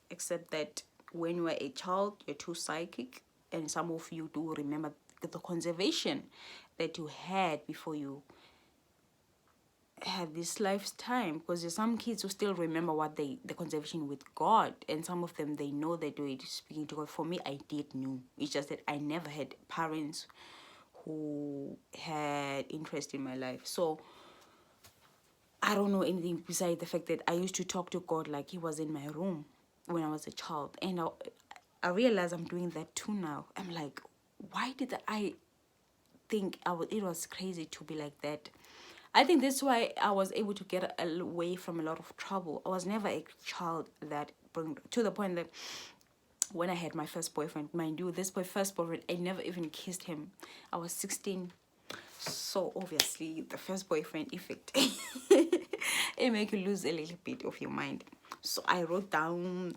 Except that when you were a child, you're too psychic. And some of you do remember the conservation that you had before you had this lifetime, because there's some kids who still remember what the conversation with God, and some of them, they know that they were speaking to God. For me, I did know. It's just that I never had parents who had interest in my life, so I don't know anything besides the fact that I used to talk to God like he was in my room when I was a child. And I realize I'm doing that too now. I'm like, why did I think it was crazy to be like that? I think that's why I was able to get away from a lot of trouble. I was never a child that to the point that when I had my first boyfriend, mind you, first boyfriend, I never even kissed him. I was 16. So obviously the first boyfriend effect, it make you lose a little bit of your mind. So I wrote down,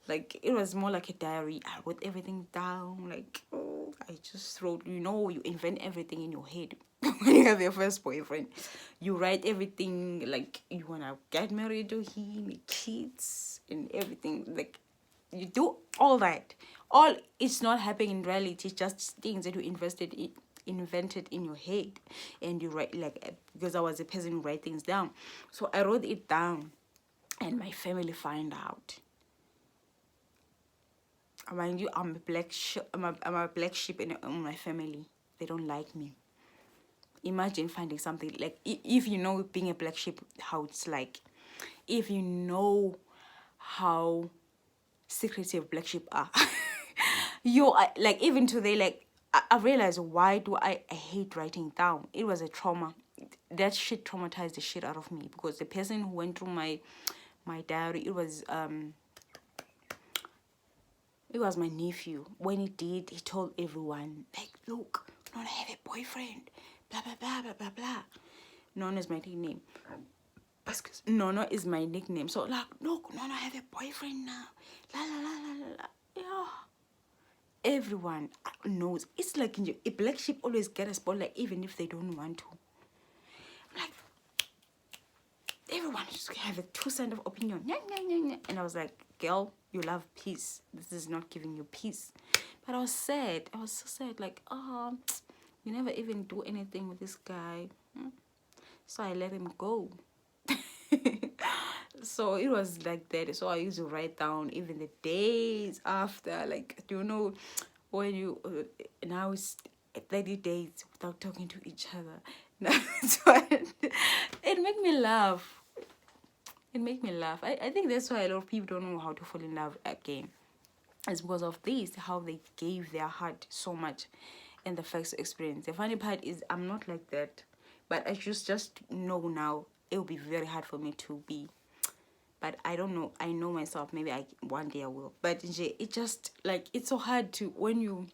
like, it was more like a diary. I wrote everything down, like, oh, I just wrote, you invent everything in your head. When you have your first boyfriend, you write everything, like you wanna get married to him, kids and everything. Like, you do all that. All it's not happening in reality. It's just things that you invented in your head, and you write, like, because I was a person who write things down. So I wrote it down, and my family find out. Mind you, I'm a black sheep in my family. They don't like me. Imagine finding something like, if you know being a black sheep, how it's like, if you know how secretive black sheep are. Like, even today, like, I realized, why do I hate writing down? It was a trauma. That shit traumatized the shit out of me, because the person who went through my diary, it was my nephew. When he did, he told everyone, like, look, Nona have a boyfriend, blah blah blah blah blah blah. Nona is my nickname. Nona is my nickname. So, like, look, Nona have a boyfriend now. La la la la la. Yeah. Everyone knows. It's like a black sheep always get a spotlight, even if they don't want to. Like, everyone just have a two-cent of opinion. And I was like, girl, you love peace. This is not giving you peace. But I was sad. I was so sad. Like, oh, you never even do anything with this guy. So I let him go. So it was like that. So I used to write down even the days after. Like, do you know when you now it's 30 days without talking to each other? It made me laugh. It made me laugh. I think that's why a lot of people don't know how to fall in love again. It's because of this, how they gave their heart so much in the first experience. The funny part is, I'm not like that, but I just know now it will be very hard for me to be. But I don't know. I know myself. Maybe one day I will. But it just, like, it's so hard to, when you.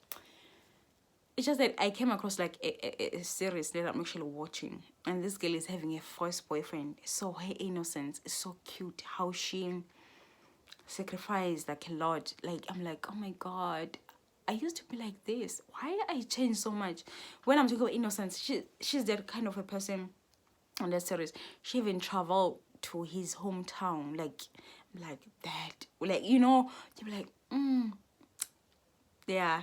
It's just that I came across, like, a series that I'm actually watching, and this girl is having a first boyfriend. So her innocence is so cute. How she sacrificed, like, a lot. Like, I'm like, oh my god, I used to be like this. Why I changed so much? When I'm talking about innocence, she's that kind of a person on that series. She even traveled to his hometown, like that. Like, you're like, yeah,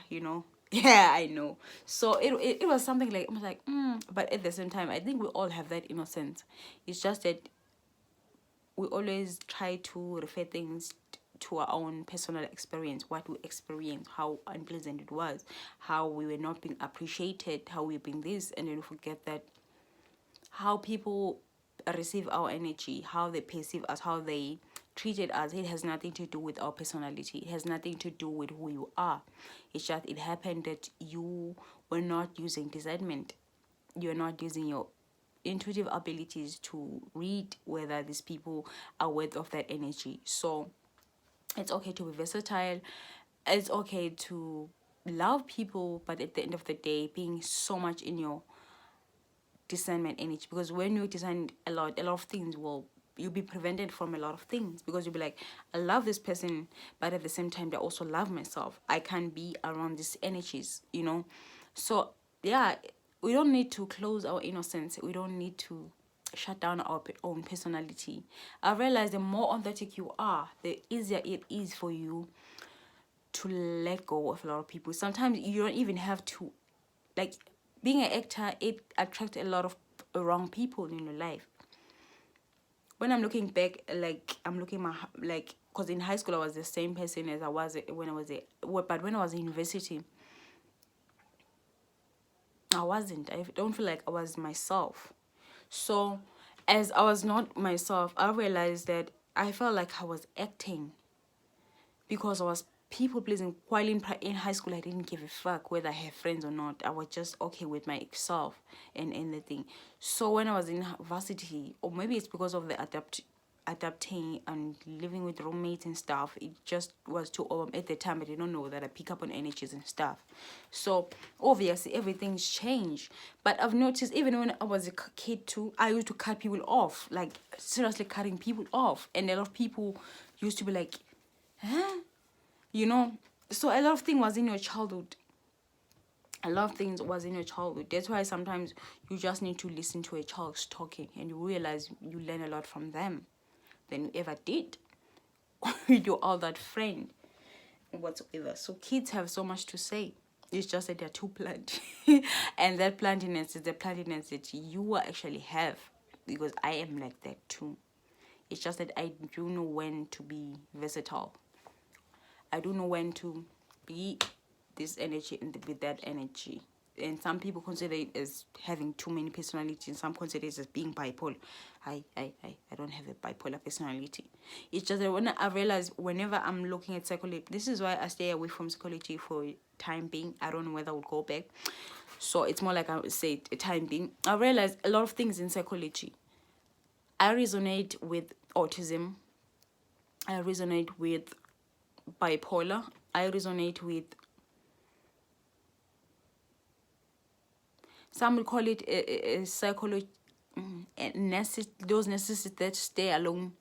yeah, I know. So it was something like, I was like, but at the same time, I think we all have that innocence. It's just that we always try to refer things to our own personal experience, what we experienced, how unpleasant it was, how we were not being appreciated, how we've been this, and then we forget that how people receive our energy, how they perceive us, how they treated us, it has nothing to do with our personality. It has nothing to do with who you are. It's just, it happened that you were not using discernment. You're not using your intuitive abilities to read whether these people are worth of that energy. So it's okay to be versatile. It's okay to love people, but at the end of the day, being so much in your discernment energy, because when you discern a lot of things you'll be prevented from a lot of things, because you'll be like, I love this person, but at the same time, they also love myself. I can't be around these energies, So yeah, we don't need to close our innocence. We don't need to shut down our own personality. I realize the more authentic you are, the easier it is for you to let go of a lot of people. Sometimes you don't even have to, like, being an actor, it attracts a lot of wrong people in your life. When I'm looking back, like, I'm looking my, like, because in high school I was the same person as I was when I was but when I was in university, I wasn't. I don't feel like I was myself. So as I was not myself, I realized that I felt like I was acting because I was people pleasing. While in high school, I didn't give a fuck whether I have friends or not. I was just okay with myself and anything. So when I was in varsity, or maybe it's because of the adapting and living with roommates and stuff, it just was too at the time. I didn't know that I pick up on energies and stuff. So obviously everything's changed. But I've noticed even when I was a kid too, I used to cut people off, like seriously cutting people off, and a lot of people used to be like, huh? You know, so a lot of things was in your childhood. A lot of things was in your childhood. That's why sometimes you just need to listen to a child talking, and you realize you learn a lot from them than you ever did with your all that friend whatsoever. So kids have so much to say. It's just that they're too blunt. And that bluntness is the bluntness that you actually have, because I am like that too. It's just that I do know when to be versatile. I don't know when to be this energy and with that energy. And some people consider it as having too many personalities, and some consider it as being bipolar. I don't have a bipolar personality. It's just that when I realize whenever I'm looking at psychology, this is why I stay away from psychology for time being. I don't know whether I will go back. So it's more like I would say a time being. I realize a lot of things in psychology. I resonate with autism. I resonate with bipolar. I resonate with, some will call it a psychology, those necessities that stay alone.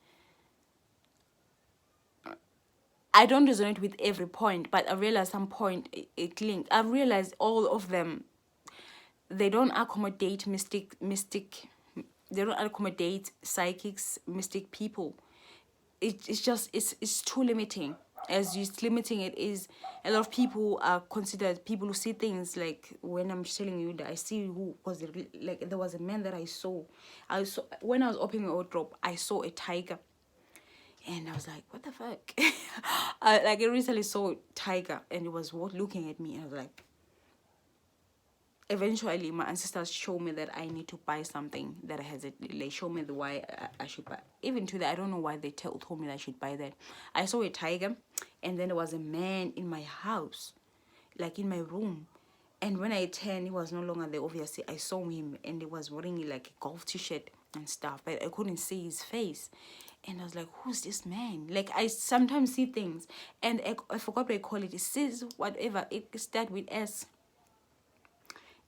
I don't resonate with every point, but I realize some point it linked. I realized all of them, they don't accommodate mystic. They don't accommodate psychics, mystic people. It's just it's too limiting. As it's limiting, it is, a lot of people are considered people who see things. Like when I'm telling you that I see who was like, there was a man that I saw when I was opening my wardrobe, I saw a tiger, and I was like, what the fuck? I recently saw a tiger, and it was looking at me, and I was like, eventually my ancestors show me that I need to buy something that has it. They show me the why I should buy. Even today, I don't know why they told me that I should buy that. I saw a tiger, and then there was a man in my house, like in my room. And when I turned, he was no longer there. Obviously, I saw him, and he was wearing like a golf t-shirt and stuff, but I couldn't see his face. And I was like, who's this man? Like, I sometimes see things, and I forgot what I call it. It says whatever. It starts with S.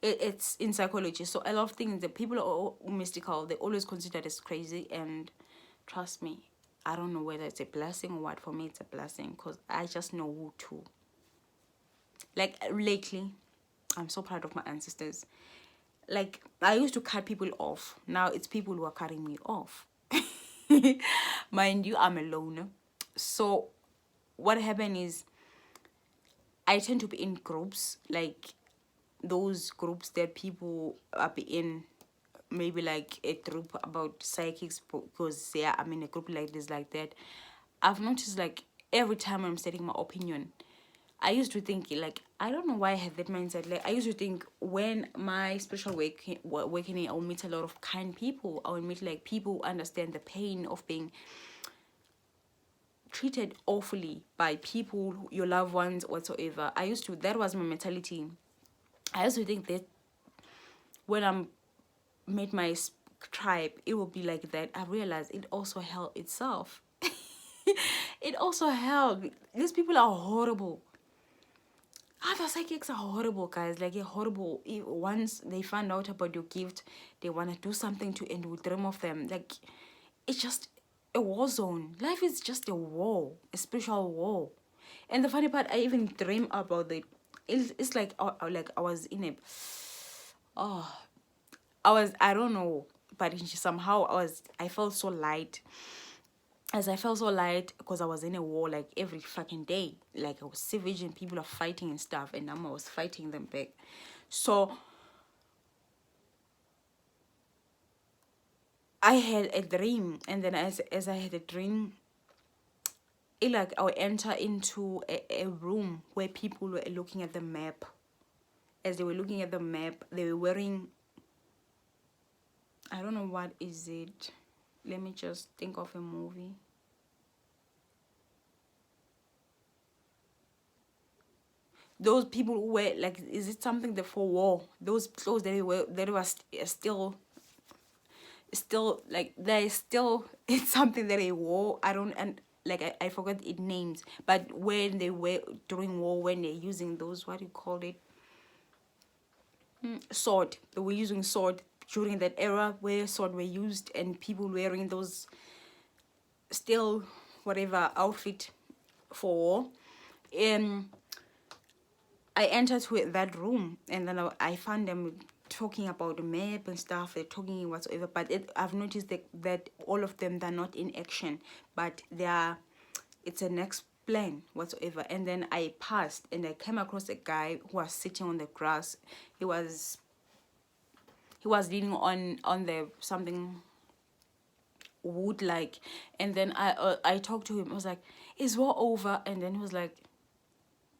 It's in psychology. So a lot of things that people are all mystical, they always consider it as crazy. And trust me, I don't know whether it's a blessing or what. For me, it's a blessing, because I just know who to. Like lately, I'm so proud of my ancestors. Like, I used to cut people off. Now it's people who are cutting me off. Mind you, I'm a loner. So what happened is, I tend to be in groups, like those groups that people are in, maybe like a group about psychics, because yeah, I'm in a group like this, like that. I've noticed, like, every time I'm stating my opinion, I used to think, like, I don't know why I had that mindset. Like, I used to think when my spiritual awakening, I will meet a lot of kind people. I will meet like people who understand the pain of being treated awfully by people, your loved ones, whatsoever. That was my mentality. I used to think that when I'm made my tribe, it will be like that. I realized it also helped itself. It also helped. These people are horrible. Other psychics are horrible, guys. Like, they're horrible. Once they find out about your gift, they want to do something to end with dream of them. Like, it's just a war zone. Life is just a war, a spiritual war. And the funny part, I even dream about it. It's like I was in a, Oh, I don't know, but somehow I felt so light. As I felt so light because I was in a war like every fucking day. Like I was savage and people are fighting and stuff, and I was fighting them back. So I had a dream, and then as I had a dream, it like I would enter into a room where people were looking at the map. As they were looking at the map, they were wearing, I don't know what is it. Let me just think of a movie. Those people who were like, is it something that for war? Those clothes that were still like they still it's something that they wore. I don't and like I forgot it names, but when they were during war, when they're using those, what do you call it, sword, they were using sword during that era where sword were used, and people wearing those still whatever outfit for war. um I entered to that room, and then I found them talking about the map and stuff. They're talking whatsoever, but I've noticed that all of them, they're not in action, but it's a next plan whatsoever. And then I passed and I came across a guy who was sitting on the grass. He was leaning on the something wood like, and then I talked to him. I was like, "Is war over?" And then he was like,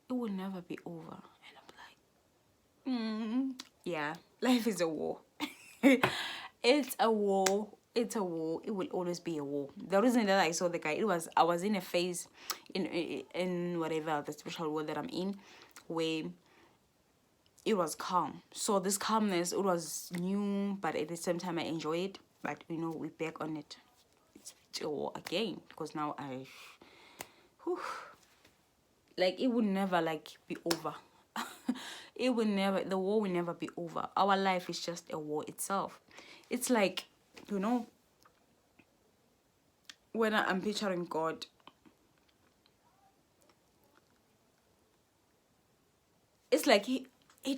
"It will never be over." And I'm like, yeah, life is a war. It's a war. It's a war. It will always be a war. The reason that I saw the guy, I was in a phase, in whatever the spiritual world that I'm in, where it was calm. So this calmness, it was new, but at the same time I enjoy it. But we're back on it. It's a war again because now whew, like it would never like be over. It will never, the war will never be over. Our life is just a war itself. It's like, you know when I'm picturing God, it's like he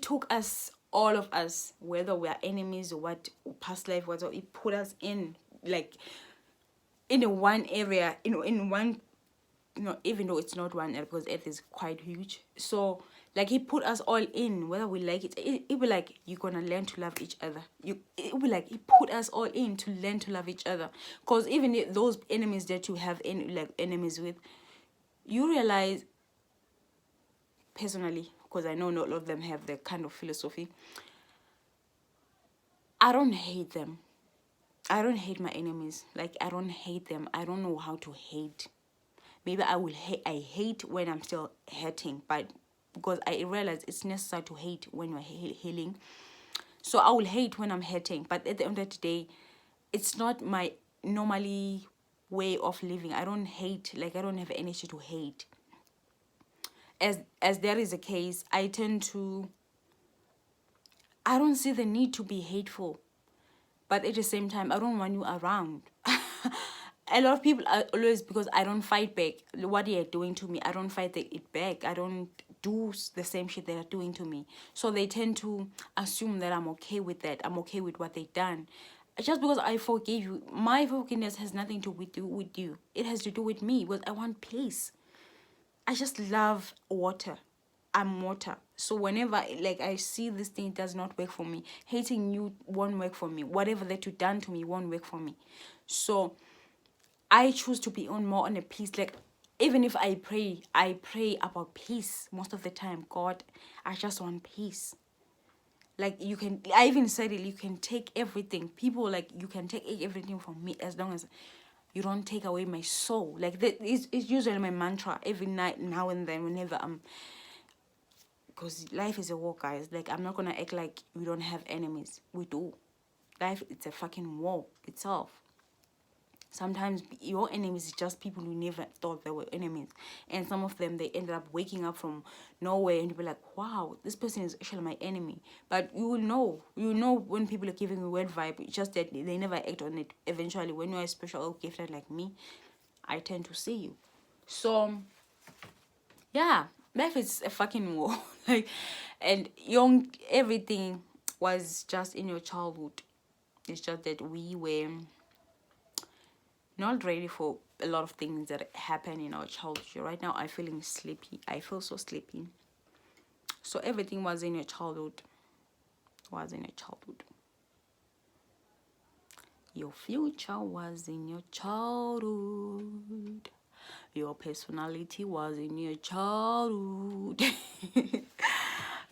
took us, all of us, whether we are enemies or what, past life, whatever, he put us in, like, in a one area, in one, even though it's not one area, because earth is quite huge. So like he put us all in, whether we like it be like, you're gonna learn to love each other. It be like he put us all in to learn to love each other. Because even if those enemies that you have like enemies with, you realize, personally, because I know not all of them have that kind of philosophy, I don't hate them. I don't hate my enemies. Like, I don't hate them. I don't know how to hate. Maybe I hate when I'm still hurting, but because I realize it's necessary to hate when you're healing. So I will hate when I'm hurting, but at the end of the day, it's not my normally way of living. I don't hate, like I don't have energy to hate. As there is a case, I don't see the need to be hateful, but at the same time, I don't want you around. A lot of people are always, because I don't fight back what they are doing to me, I don't fight it back. I don't do the same shit they are doing to me. So they tend to assume that I'm okay with that. I'm okay with what they've done. Just because I forgave you, my forgiveness has nothing to do with you. It has to do with me, because I want peace. I just love water. I'm water. So whenever like I see this thing does not work for me, hating you won't work for me. Whatever that you done to me won't work for me. So I choose to be more on a peace. Like, even if I pray about peace most of the time. God, I just want peace. Like, I even said it, you can take everything. People, like, you can take everything from me as long as you don't take away my soul. Like, that is, it's usually my mantra every night, now and then, whenever I'm, because life is a war, guys. Like, I'm not gonna act like we don't have enemies. We do. Life, it's a fucking war itself. Sometimes your enemies is just people you never thought they were enemies. And some of them, they ended up waking up from nowhere and you'll be like, wow, this person is actually my enemy. But you will know. You know when people are giving you weird vibe. It's just that they never act on it. Eventually, when you're a special or gifted like me, I tend to see you. So, yeah, life is a fucking war. Like, and young, everything. was just in your childhood. It's just that we were not ready for a lot of things that happen in our childhood. Right now I'm feeling sleepy. I feel so sleepy. So everything was in your childhood. Was in your childhood. Your future was in your childhood. Your personality was in your childhood.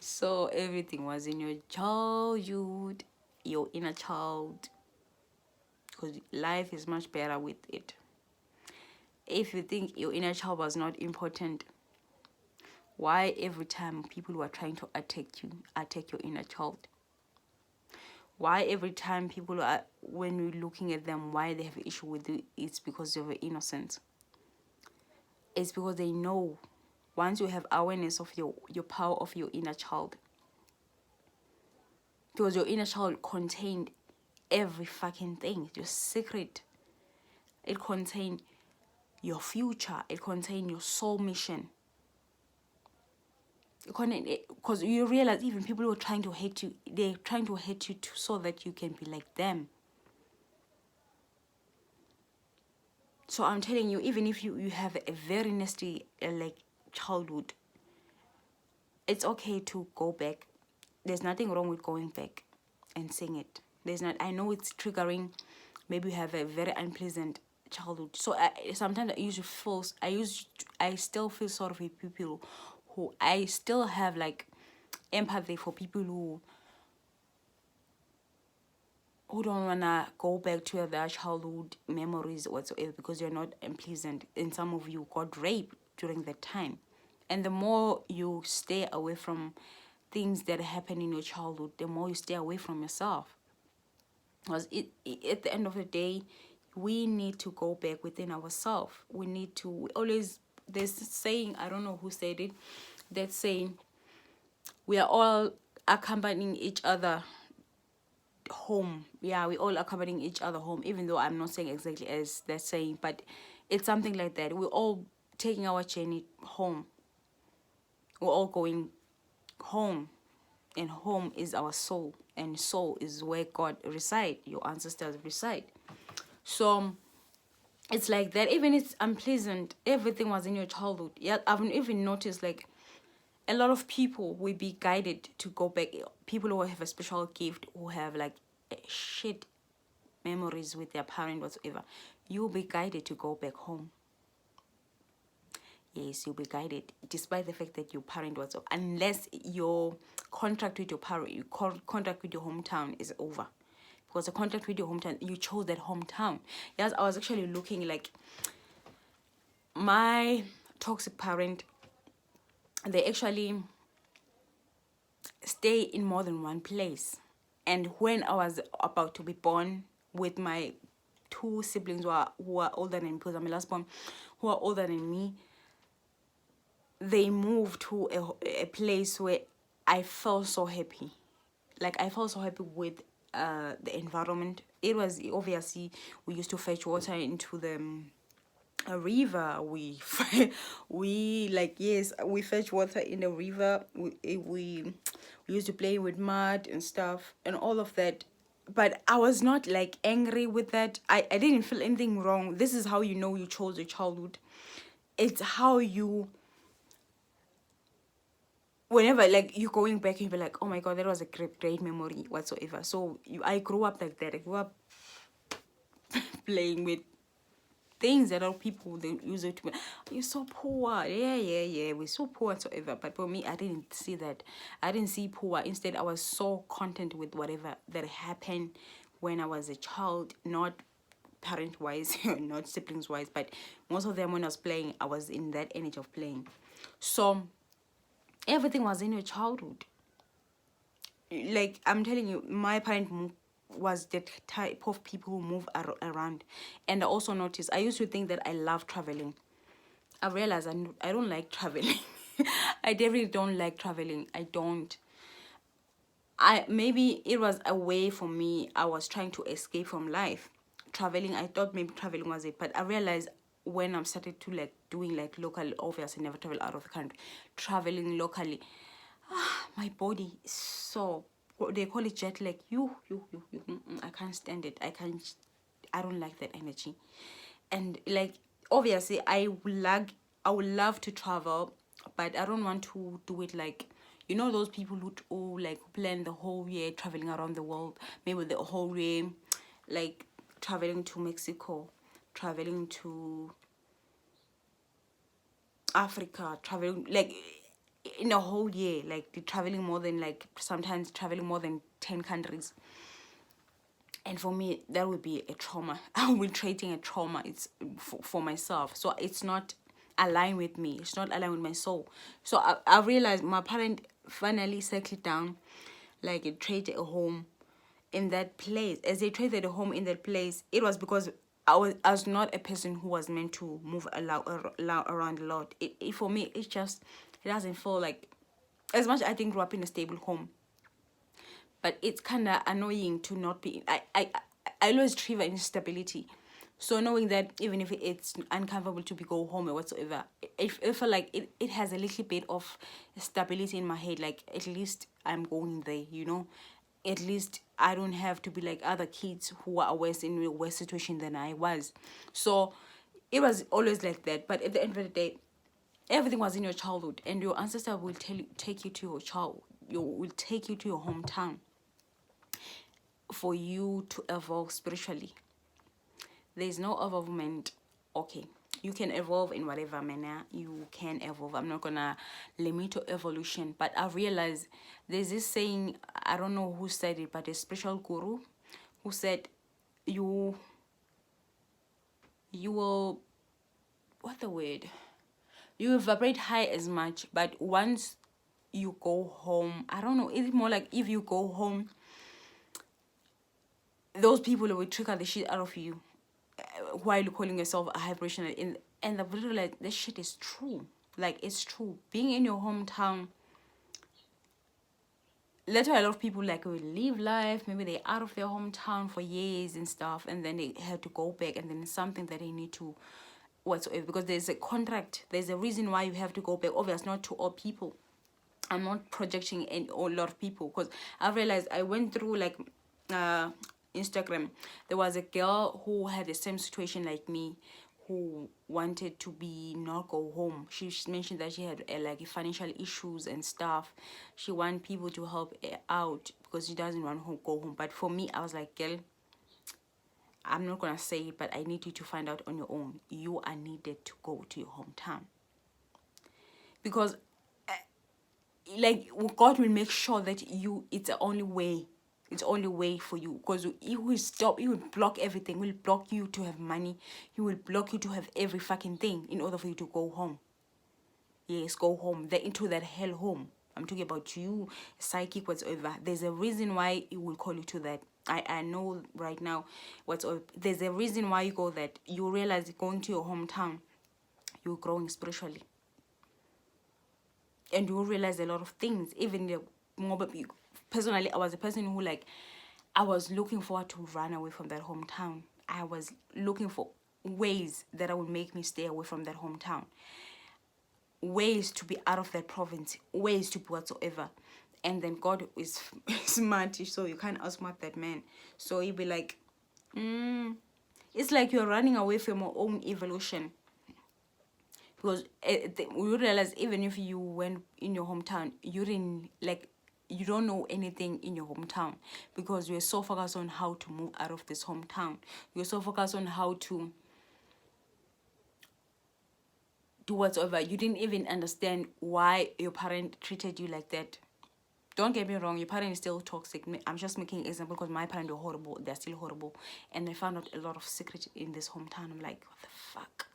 So everything was in your childhood. Your inner child. Because life is much better with it. If you think your inner child was not important, why every time people were trying to attack your inner child? Why every time people are, when you're looking at them, why they have an issue with you, it's because of your innocence. It's because they know once you have awareness of your power of your inner child, because your inner child contained every fucking thing, your secret. It contained your future. It contained your soul mission. Because you realize even people who are trying to hate you, they're trying to hate you so that you can be like them. So I'm telling you, even if you have a very nasty like childhood, it's okay to go back. There's nothing wrong with going back and saying it. There's not. I know it's triggering. Maybe you have a very unpleasant childhood. So sometimes I still feel sorry for people who, I still have like empathy for people who don't wanna go back to their childhood memories whatsoever, because you're not unpleasant. And some of you got raped during that time. And the more you stay away from things that happen in your childhood, the more you stay away from yourself. Because at the end of the day, we need to go back within ourselves. We always, there's a saying, I don't know who said it, that saying, we are all accompanying each other home. Yeah, we all accompanying each other home, even though I'm not saying exactly as that saying, but it's something like that. We're all taking our journey home. We're all going home, and home is our soul, and soul is where God reside, your ancestors reside. So it's like that. Even it's unpleasant, everything was in your childhood. Yeah, I've even noticed like a lot of people will be guided to go back. People who have a special gift, who have like shit memories with their parent whatsoever, you'll be guided to go back home. Yes, you'll be guided, despite the fact that your parent was, unless your contract with your parent, your contract with your hometown is over. Because the contract with your hometown, you chose that hometown. Yes, I was actually looking like my toxic parent, they actually stay in more than one place. And when I was about to be born with my two siblings who are older than me, because I'm the last born, who are older than me, they moved to a place where I felt so happy. Like, I felt so happy with the environment. It was, obviously, we used to fetch water into the a river. We fetch water in the river. We used to play with mud and stuff and all of that. But I was not like angry with that. I didn't feel anything wrong. This is how you know you chose your childhood. It's how you, whenever like you're going back, you'll be like, oh my god, that was a great memory whatsoever. So I grew up like that. I grew up playing with things that other people, they use it to, you're so poor. Yeah, we're so poor whatsoever. But for me, I didn't see that. I didn't see poor. Instead, I was so content with whatever that happened when I was a child, not parent wise, not siblings wise, but most of them, when I was playing, I was in that energy of playing. So everything was in your childhood. Like, I'm telling you, my parent was the type of people who move around. And I also noticed, I used to think that I love traveling. I realized I don't like traveling. I definitely don't like traveling. Maybe it was a way for me. I was trying to escape from life. Traveling, I thought maybe traveling was it, but I realized when I started to like doing like local, obviously never travel out of the country, traveling locally, my body is so what they call it, jet lag. I can't stand it. I don't like that energy. And like, obviously I would love to travel, but I don't want to do it like, you know, those people who like plan the whole year traveling around the world, maybe the whole year, like traveling to Mexico, traveling to Africa, traveling like in a whole year, like they're traveling more than, like sometimes traveling more than 10 countries. And for me, that would be a trauma. I will be treating a trauma. It's for myself, so it's not aligned with me. It's not aligned with my soul. So I realized my parent finally settled down, like it traded a home in that place. As they traded a home in that place, it was because I was not a person who was meant to move around a lot. For me, it just, it doesn't feel like, as much I think grew up in a stable home, but it's kind of annoying to not be. I always thrive in stability, so knowing that even if it's uncomfortable to be go home or whatsoever, I feel like it has a little bit of stability in my head. Like at least I'm going there, you know. At least I don't have to be like other kids who are worse in a worse situation than I was. So it was always like that. But at the end of the day, everything was in your childhood, and your ancestor will take you to your child. You will take you to your hometown for you to evolve spiritually. There's no evolvement. Okay, you can evolve in whatever manner you can evolve. I'm not gonna limit to evolution, but I realized there's this saying, I don't know who said it, but a spiritual guru who said, you will, what the word, you will vibrate high as much, but once you go home, I don't know, it's more like if you go home, those people will trigger the shit out of you while you're calling yourself a high vibrational. And the video, like, this shit is true. Like, it's true. Being in your hometown, that's why a lot of people like will live life, maybe they're out of their hometown for years and stuff, and then they have to go back, and then it's something that they need to whatsoever, because there's a contract, there's a reason why you have to go back. Obviously not to all people, I'm not projecting in a lot of people, because I realized I went through like Instagram. There was a girl who had the same situation like me, who wanted to be not go home. She mentioned that she had like financial issues and stuff. She want people to help her out because she doesn't want to go home. But for me, I was like, girl, I'm not gonna say it, but I need you to find out on your own. You are needed to go to your hometown, because like God will make sure that you, it's the only way, it's the only way for you, because he will stop, he will block everything. He will block you to have money, he will block you to have every fucking thing in order for you to go home. Yes, go home, into that hell home. I'm talking about you, psychic, whatsoever. There's a reason why he will call you to that. I know right now whatsoever. There's a reason why you go that. You realize going to your hometown, you're growing spiritually, and you will realize a lot of things. Even the more, personally, I was a person who, like, I was looking forward to run away from that hometown. I was looking for ways that I would make me stay away from that hometown, ways to be out of that province, ways to be whatsoever. And then God is smart, so you can't outsmart that man. So he'll be like, it's like you're running away from your own evolution. Because we realize even if you went in your hometown, you didn't, like, you don't know anything in your hometown, because you're so focused on how to move out of this hometown. You're so focused on how to do whatsoever. You didn't even understand why your parent treated you like that. Don't get me wrong, your parent is still toxic. I'm just making an example because my parents are horrible. They're still horrible. And I found out a lot of secret in this hometown. I'm like, what the fuck?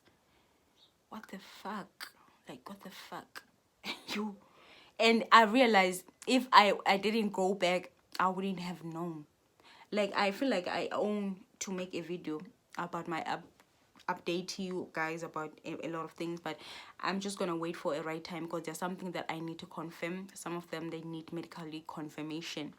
What the fuck? Like, what the fuck? You. And I realized if I didn't go back, I wouldn't have known. Like, I feel like I own to make a video about my update you guys about a lot of things, but I'm just gonna wait for a right time, because there's something that I need to confirm. Some of them, they need medically confirmation,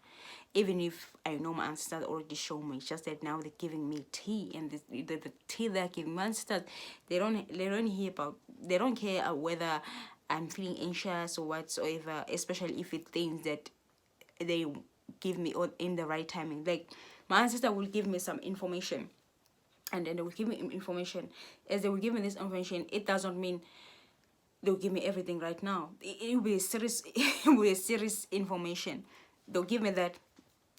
even if I know my ancestors already show me. It's just that now they're giving me tea, and the tea they're giving my ancestors, they don't hear about, they don't care whether I'm feeling anxious or whatsoever, especially if it's things that they give me, or in the right timing. Like my ancestor will give me some information, and then they will give me information. As they will give me this information, it does not mean they'll give me everything right now. It will be a serious it will be a serious information. They'll give me that,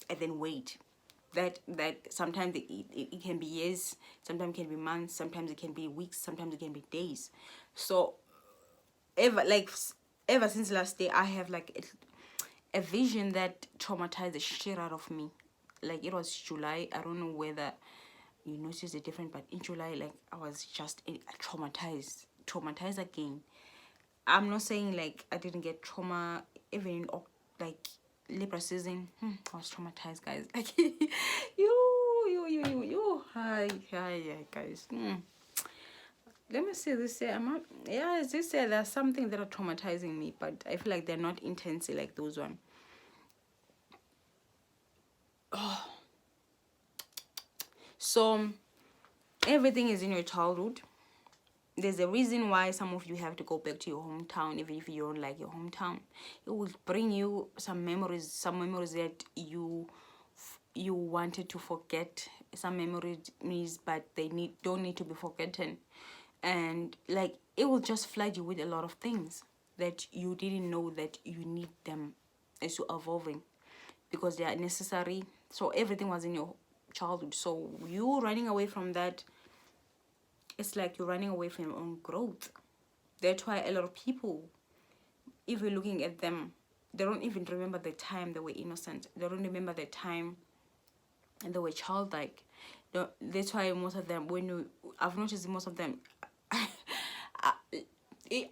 and then wait. That sometimes it can be years, sometimes it can be months, sometimes it can be weeks, sometimes it can be days. So ever since last day, I have like a vision that traumatized the shit out of me. Like it was July. I don't know whether you notice the difference, but in July, like I was just traumatized again. I'm not saying like I didn't get trauma even in like Libra season. I was traumatized, guys. Like hi, guys. Let me see this year. This year there's something that are traumatizing me, but I feel like they're not intense like those one. So everything is in your childhood. There's a reason why some of you have to go back to your hometown, even if you don't like your hometown. It will bring you some memories that you wanted to forget, some memories, but they don't need to be forgotten. And like it will just flood you with a lot of things that you didn't know that you need them as you're evolving, because they are necessary. So everything was in your childhood, so you running away from that, it's like you're running away from your own growth. That's why a lot of people, if you're looking at them, they don't even remember the time they were innocent. They don't remember the time and they were childlike. That's why most of them, I've noticed most of them,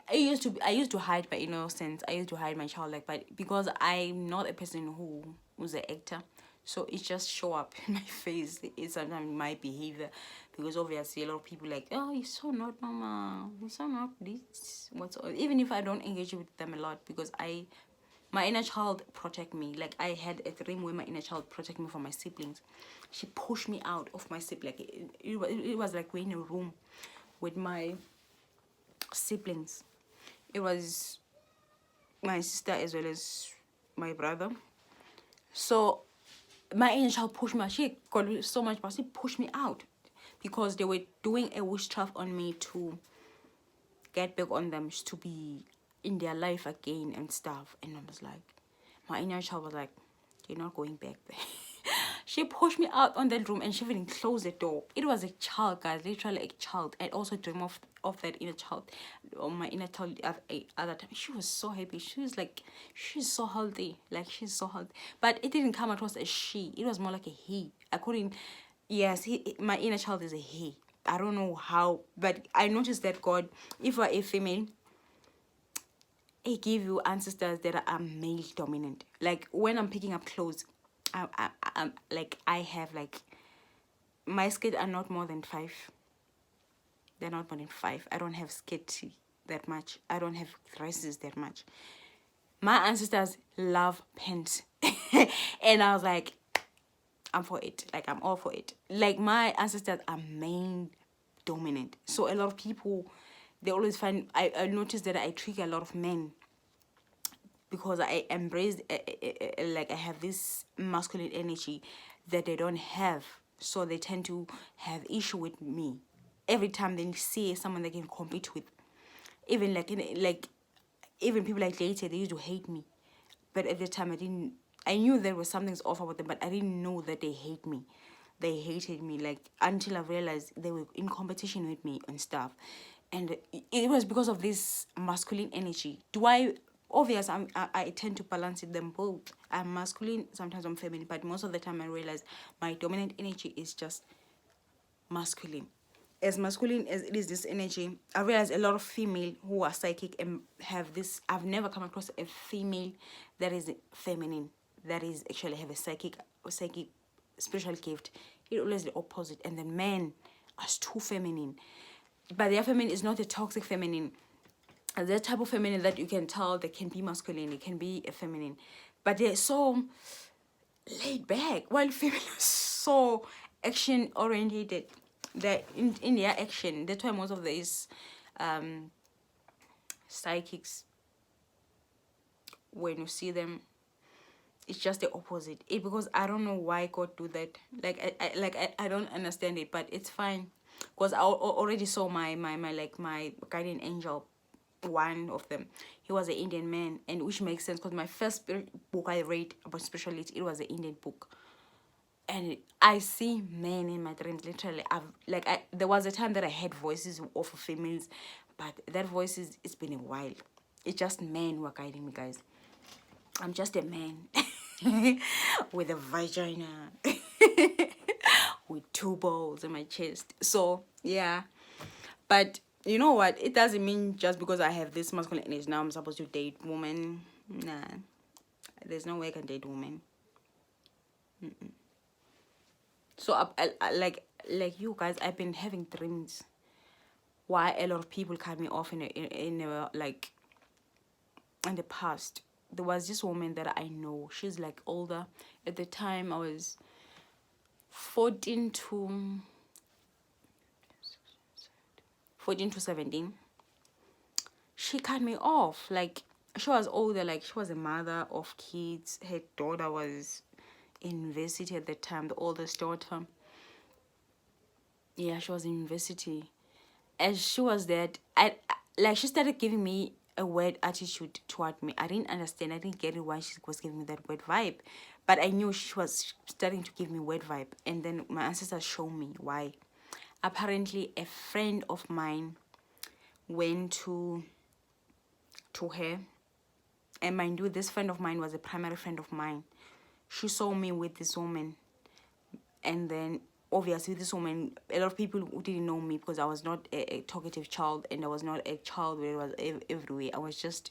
I used to hide my innocence. I used to hide my childlike, but because I'm not a person who's an actor, so it just show up in my face. It's sometimes my behavior, because obviously a lot of people like, oh, you're so not normal, you're so not this, even if I don't engage with them a lot, because my inner child protect me. Like I had a dream where my inner child protect me from my siblings. She pushed me out of my sibling. It was like we're in a room with my siblings. It was my sister as well as my brother. So my inner child pushed me out. She got so much power. She pushed me out because they were doing a witchcraft on me to get back on them, to be in their life again and stuff. And I was like, my inner child was like, you're not going back there. She pushed me out on that room and she even closed the door. It was a child, guys, literally a child. I also dream of that inner child, or my inner child at other time. She was so happy. She was like, she's so healthy. Like she's so healthy. But it didn't come across as she. It was more like a he. Yes, my inner child is a he. I don't know how, but I noticed that God, if you are a female, He give you ancestors that are male dominant. Like when I'm picking up clothes, I'm like, I have like, my skirts are not more than 5. They're not more than 5. I don't have skirts that much. I don't have dresses that much. My ancestors love pants. And I was like, I'm for it. Like I'm all for it. Like my ancestors are male dominant. So a lot of people, they always find, I noticed that I trigger a lot of men because I embrace, like I have this masculine energy that they don't have. So they tend to have issue with me every time they see someone they can compete with. Even even people like later, they used to hate me, but at the time I knew there was something's off with them, but I didn't know that they hate me. They hated me, like, until I realized they were in competition with me and stuff. And it was because of this masculine energy. I tend to balance it, them both. I'm masculine, sometimes I'm feminine, but most of the time I realize my dominant energy is just masculine. As masculine as it is, this energy, I realize a lot of female who are psychic and have this. I've never come across a female that is feminine, that is actually have a psychic spiritual gift. It always the opposite. And then men are too feminine, but their feminine is not a toxic feminine. That type of feminine that you can tell they can be masculine, it can be a feminine, but they're so laid back, while female is so action oriented. That in their action, that's why most of these psychics, when you see them, it's just the opposite. Because I don't know why God do that. I don't understand it, but it's fine. Because I already saw my guardian angel, one of them. He was an Indian man, and which makes sense because my first book I read about spirituality, it was an Indian book. And I see men in my dreams. Literally, there was a time that I had voices of females, but that voices, it's been a while. It's just men who are guiding me, guys. I'm just a man with a vagina with 2 balls in my chest. So yeah, but you know what? It doesn't mean just because I have this masculine energy now I'm supposed to date women. Nah, there's no way I can date women. So like you guys, I've been having dreams why a lot of people cut me off like in the past. There was this woman that I know. She's like older. At the time I was 14 to 17. She cut me off. Like, she was older, like she was a mother of kids. Her daughter was in university at the time, the oldest daughter. Yeah, she was in university. As she was that, she started giving me a weird attitude toward me. I didn't understand. I didn't get it why she was giving me that weird vibe, but I knew she was starting to give me weird vibe. And then my ancestors showed me why. Apparently, a friend of mine went to her, and mind you, this friend of mine was a primary friend of mine. She saw me with this woman, and then obviously this woman, a lot of people who didn't know me because I was not a talkative child, and I was not a child where it was everywhere. I was just,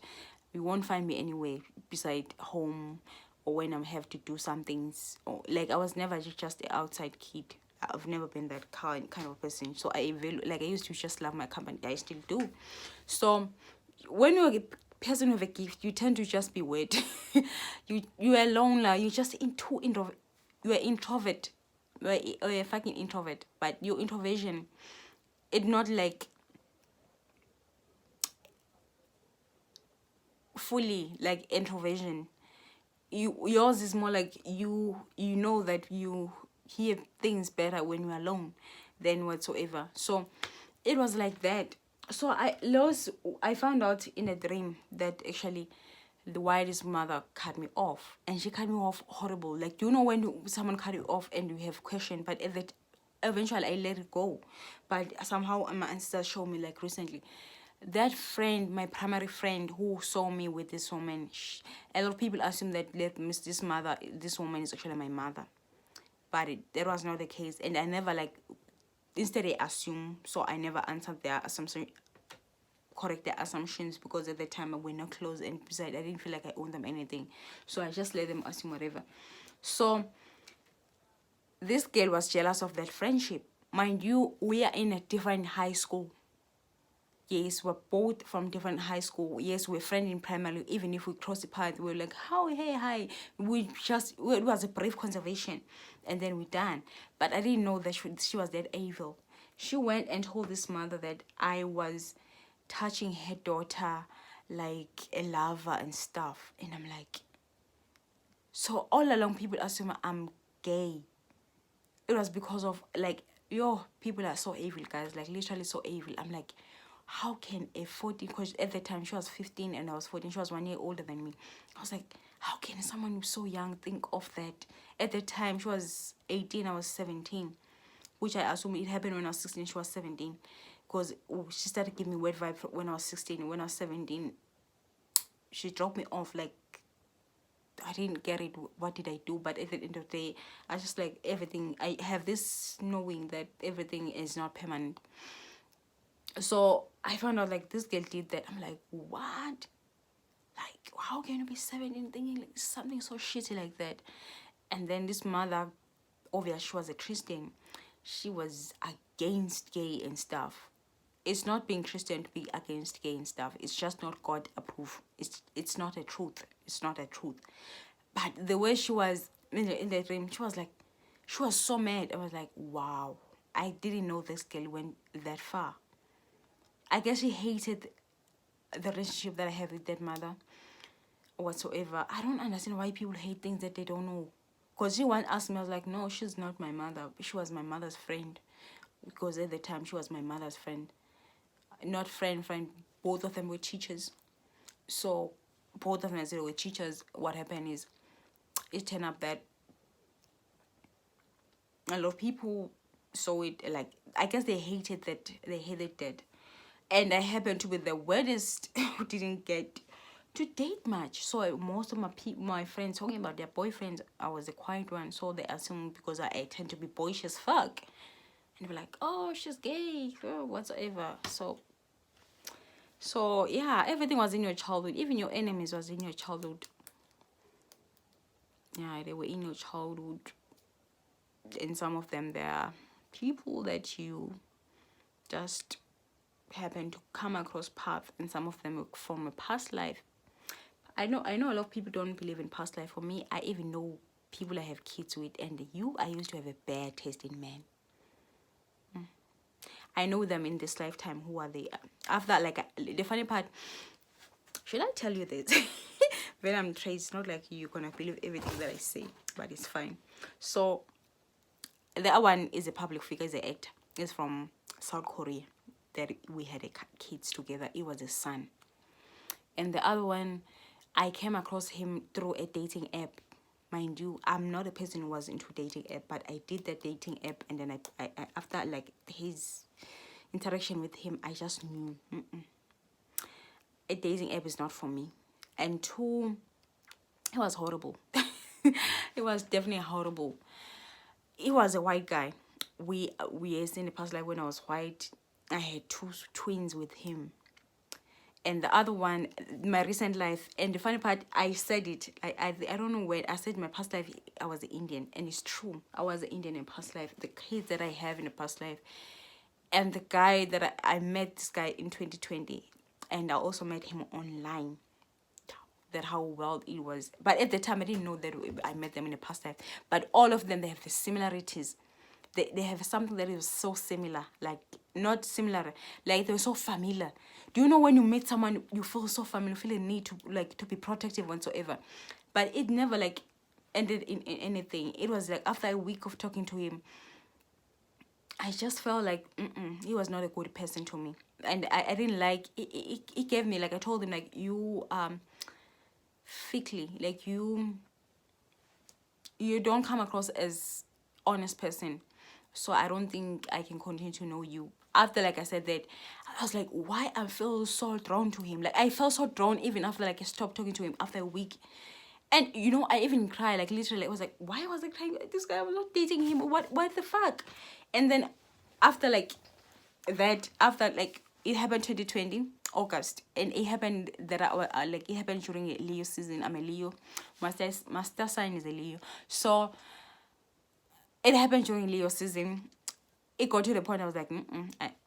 you won't find me anywhere beside home, or when I have to do some things, or like I was never just an outside kid. I've never been that kind of person. So I used to just love my company. I still do. So when you're a person with a gift, you tend to just be weird. You are alone. You're just introvert. You are introvert. You're a fucking introvert. But your introversion, it's not like fully like introversion. Yours is more like you know that you hear things better when you're alone than whatsoever. So it was like that. So I found out in a dream that actually the wildest mother cut me off, and she cut me off horrible. Like, you know when someone cut you off and you have question, but eventually I let it go. But somehow my ancestors showed me, like, recently, that friend, my primary friend who saw me with this woman, a lot of people assume that this woman is actually my mother, but that was not the case. And I never, like, instead I assume, so I never answered their assumption, correct their assumptions, because at the time we're not close, and besides I didn't feel like I owed them anything, so I just let them assume whatever. So this girl was jealous of that friendship. Mind you, we are in a different high school. Yes, we're both from different high school. Yes, we're friends in primary. Even if we cross the path, we're like, how, hey, hi. It was a brief conversation, and then we're done. But I didn't know that she was that evil. She went and told this mother that I was touching her daughter like a lover and stuff. And I'm like, so all along people assume I'm gay. It was because of, like, people are so evil, guys, like literally so evil. I'm like, how can a 14, because at the time she was 15 and I was 14, she was 1 year older than me. I was like, how can someone who's so young think of that? At the time she was 18, I was 17, which I assume it happened when I was 16, she was 17, because she started giving me weird vibe when I was 16. When I was 17, she dropped me off. Like, I didn't get it. What did I do? But at the end of the day, I just, like, everything, I have this knowing that everything is not permanent. So I found out, like, this girl did that. I'm like, what? Like, how can you be 17 thinking like something so shitty like that? And then this mother, obviously she was a Christian, she was against gay and stuff. It's not being Christian to be against gay and stuff. It's just not God approved. It's not a truth. It's not a truth. But the way she was in the dream, she was like, she was so mad. I was like, wow, I didn't know this girl went that far. I guess she hated the relationship that I have with that mother. whatsoever. I don't understand why people hate things that they don't know. Because she once asked me, I was like, no, she's not my mother. She was my mother's friend. Because at the time, she was my mother's friend. Not friend. Both of them were teachers. So, both of them, as they were teachers, what happened is, it turned up that a lot of people saw it, like, I guess they hated that. And I happened to be the weirdest who didn't get to date much. So most of my friends talking about their boyfriends, I was the quiet one. So they assumed because I tend to be boyish as fuck, and they were like, "Oh, she's gay, whatsoever." So yeah, everything was in your childhood. Even your enemies was in your childhood. Yeah, they were in your childhood, and some of them, they are people that you just happen to come across path, and some of them from a past life. I know a lot of people don't believe in past life. For me, I even know people I have kids with, and I used to have a bad taste in men. I know them in this lifetime. Who are they? After, like, the funny part, should I tell you this? When I'm trained, it's not like you're gonna believe everything that I say, but it's fine. So the other one is a public figure, is an actor. He's from South Korea. That we had kids together. It was a son. And the other one, I came across him through a dating app. Mind you, I'm not a person who was into dating app, but I did that dating app, and then I after, like, his interaction with him, I just knew a dating app is not for me. And two, it was horrible. It was definitely horrible. He was a white guy. We as in the past, like, when I was white, I had two twins with him. And the other one, my recent life, and the funny part, I said it, I don't know where, I said my past life, I was an Indian, and it's true, I was an Indian in past life. The kids that I have in the past life, and the guy that I met, this guy in 2020, and I also met him online. That how well it was, but at the time I didn't know that I met them in the past life. But all of them, they have the similarities. They have something that is so similar, like, not similar, like, they're so familiar. Do you know when you meet someone, you feel so familiar, feel a need to, like, to be protective whatsoever? But it never, like, ended in anything. It was like after a week of talking to him, I just felt like he was not a good person to me. And I didn't like it. It gave me, like, I told him, like, you thickly, like, you don't come across as honest person, so I don't think I can continue to know you. After, like, I said that, I was like, why I feel so drawn to him. Like, I felt so drawn even after, like, I stopped talking to him after a week. And I even cried, like, literally. I was like, why was I crying? This guy, I was not dating him. What the fuck? And then after, like, that, after, like, it happened 2020 August, and it happened that it happened during a Leo season. I'm a Leo. My star sign is a Leo. So it happened during Leo season. It got to the point I was like,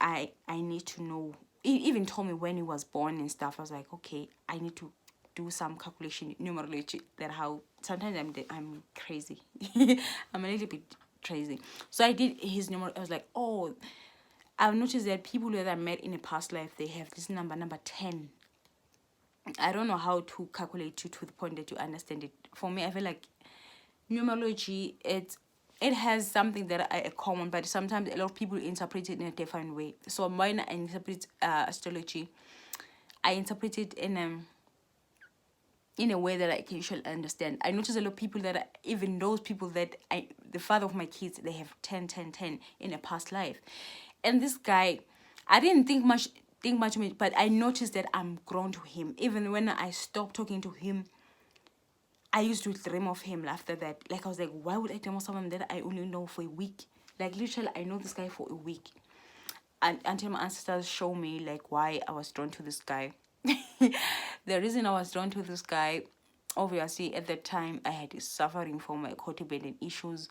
I need to know. He even told me when he was born and stuff. I was like, okay, I need to do some calculation, numerology, that how sometimes I'm crazy. I'm a little bit crazy. So I did his number. I was like, oh, I've noticed that people that I met in a past life, they have this number 10. I don't know how to calculate it to the point that you understand it. For me, I feel like numerology, it has something that are common, but sometimes a lot of people interpret it in a different way. So when I interpret astrology, I interpret it in a way that I can usually understand. I notice a lot of people that even those people that the father of my kids, they have 10 in a past life. And this guy, I didn't think much of it, but I noticed that I'm drawn to him. Even when I stopped talking to him, I used to dream of him after that. Like, I was like, why would I dream of someone that I only know for a week? Like, literally, I know this guy for a week. And until my ancestors show me, like, why I was drawn to this guy. The reason I was drawn to this guy, obviously, at that time, I had suffering from my codependent issues.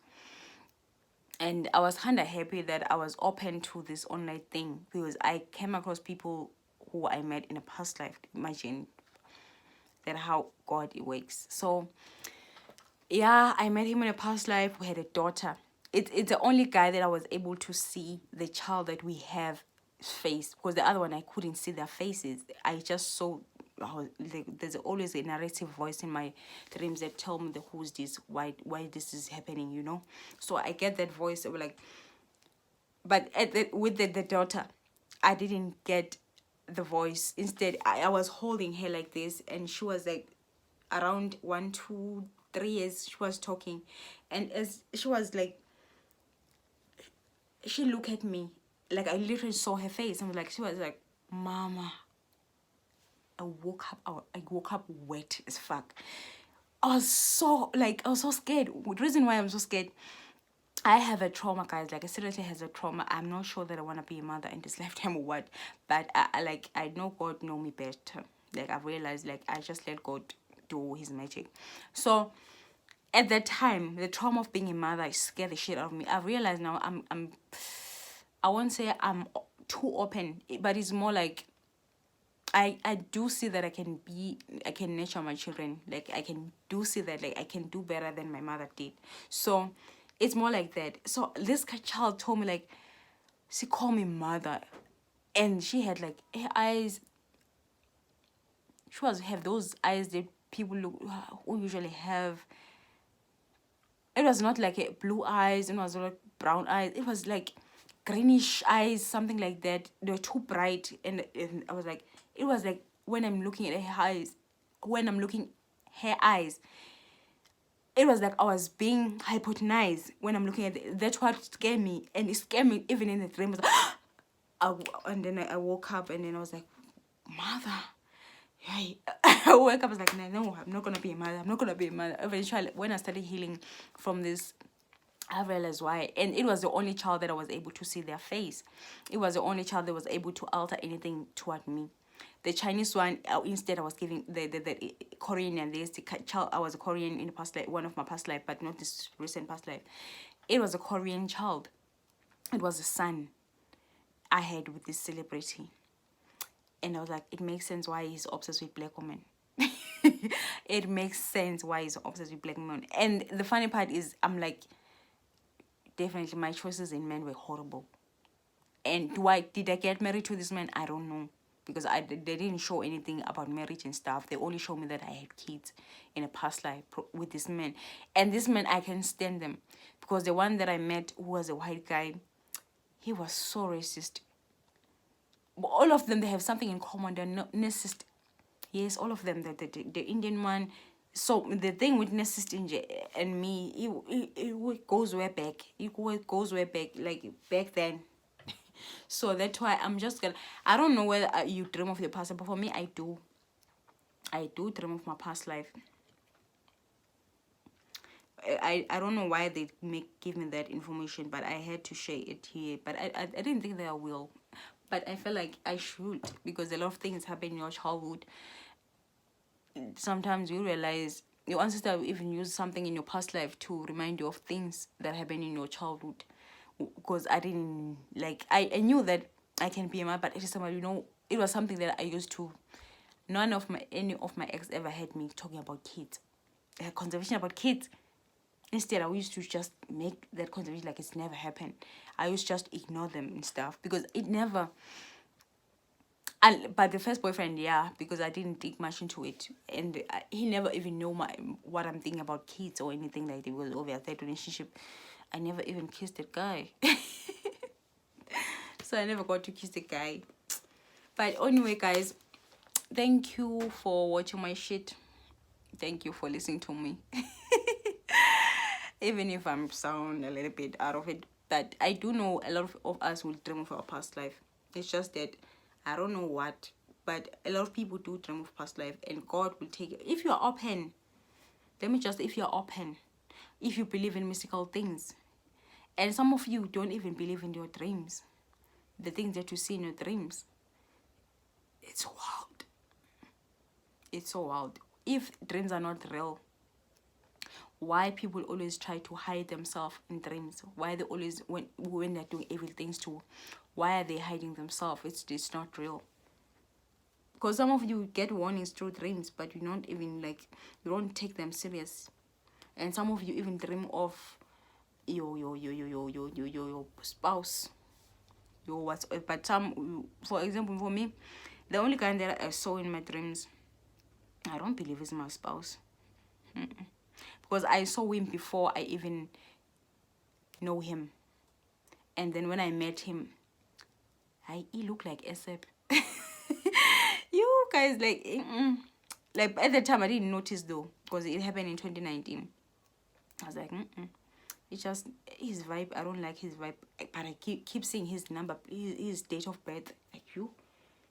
And I was kind of happy that I was open to this online thing, because I came across people who I met in a past life. Imagine that how God works. So yeah, I met him in a past life. We had a daughter. It's the only guy that I was able to see the child that we have face, because the other one I couldn't see their faces. I just saw there's always a narrative voice in my dreams that tell me the who's this, why this is happening, you know. So I get that voice of like, but with the daughter, I didn't get the voice. Instead, I was holding her like this, and she was like around 1, 2, 3 years. She was talking, and as she was like, she looked at me like I literally saw her face. I'm like, she was like, "Mama." I woke up wet as fuck. I was so scared. The reason why I'm so scared, I have a trauma, guys. Like, I seriously has a trauma. I'm not sure that I want to be a mother in this lifetime or what, but I know God know me better. Like, I've realized, like, I just let God do his magic. So at that time, the trauma of being a mother scared the shit out of me. I've realized now I won't say I'm too open, but it's more like I do see that I can nurture my children. Like, I can do see that, like, I can do better than my mother did. So it's more like that. So this child told me, like, she called me mother, and she had like her eyes. She was have those eyes that people look who usually have. It was not like a blue eyes, it was like brown eyes. It was like greenish eyes, something like that. They were too bright, and I was like, it was like when I'm looking at her eyes, when I'm looking her eyes, it was like I was being hypnotized when I'm looking at it. That's what scared me, and it scared me even in the dream. And then I woke up, and then I was like, mother. Hey, I woke up, I was like, no, I'm not gonna be a mother. I'm not gonna be a mother. Eventually, when I started healing from this, I realized why. And it was the only child that I was able to see their face. It was the only child that was able to alter anything toward me. The Chinese one, instead, I was giving the Korean, and there's the child. I was a Korean in the past life, one of my past life, but not this recent past life. It was a Korean child. It was a son I had with this celebrity. And I was like, it makes sense why he's obsessed with black women. It makes sense why he's obsessed with black women. And the funny part is, I'm like, definitely my choices in men were horrible. And did I get married to this man? I don't know. Because they didn't show anything about marriage and stuff. They only showed me that I had kids in a past life with this man. And this man, I can stand them. Because the one that I met, who was a white guy, he was so racist. But all of them, they have something in common. They're not narcissist. Yes, all of them. The Indian one. So the thing with narcissist and me, it goes way back. It goes way back, like back then. So that's why I'm just gonna. I don't know whether you dream of your past, but for me, I do. I do dream of my past life. I don't know why they give me that information, but I had to share it here. But I didn't think that I will, but I feel like I should, because a lot of things happen in your childhood. Sometimes you realize your ancestor will even use something in your past life to remind you of things that happened in your childhood. Because I didn't like I knew that I can be a mother, but it is somebody, you know, it was something that I used to. Any of my ex ever had me talking about kids, conversation about kids. Instead, I used to just make that conversation like it's never happened. I used to just ignore them and stuff, because it never. And but the first boyfriend, yeah, because I didn't dig much into it, and he never even know what I'm thinking about kids or anything like that. It was over a third relationship. I never even kissed that guy. So I never got to kiss the guy. But anyway, guys, thank you for watching my shit. Thank you for listening to me. Even if I'm sound a little bit out of it. But I do know a lot of us will dream of our past life. It's just that I don't know what. But a lot of people do dream of past life. And God will take it. If you're open, if you're open, if you believe in mystical things. And some of you don't even believe in your dreams. The things that you see in your dreams. It's wild. It's so wild. If dreams are not real, why people always try to hide themselves in dreams? Why they always, when they're doing evil things too, why are they hiding themselves? It's not real. Because some of you get warnings through dreams, but you don't even you don't take them serious. And some of you even dream of your spouse, your whatsoever. But some, for example, for me, the only guy that I saw in my dreams, I don't believe he's my spouse. Because I saw him before I even know him. And then when I met him, he looked like ASAP. You guys, like, like at the time I didn't notice though, because it happened in 2019. I was like, it's just his vibe. I don't like his vibe, but I keep seeing his number, his date of birth. Like, you,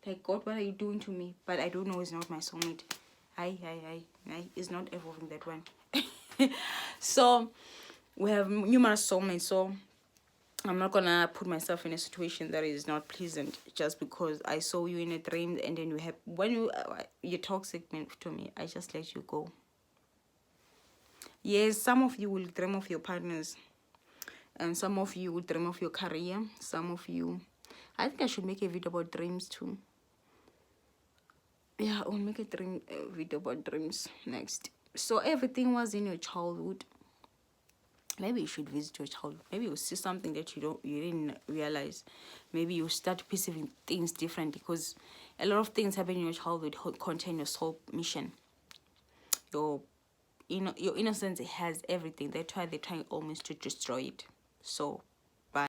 like, God, what are you doing to me? But I don't know. It's not my soulmate. It's not evolving that one. So we have numerous soulmates. So I'm not gonna put myself in a situation that is not pleasant just because I saw you in a dream, and then you have, when you're toxic to me, I just let you go. Yes, some of you will dream of your partners, and some of you will dream of your career. Some of you, I think I should make a video about dreams too. Yeah, I'll make a video about dreams next. So everything was in your childhood. Maybe you should visit your childhood. Maybe you'll see something that you didn't realize. Maybe you start perceiving things different, because a lot of things happen in your childhood contain your soul mission. Your innocence, it has everything. That's why they're trying almost to destroy it. So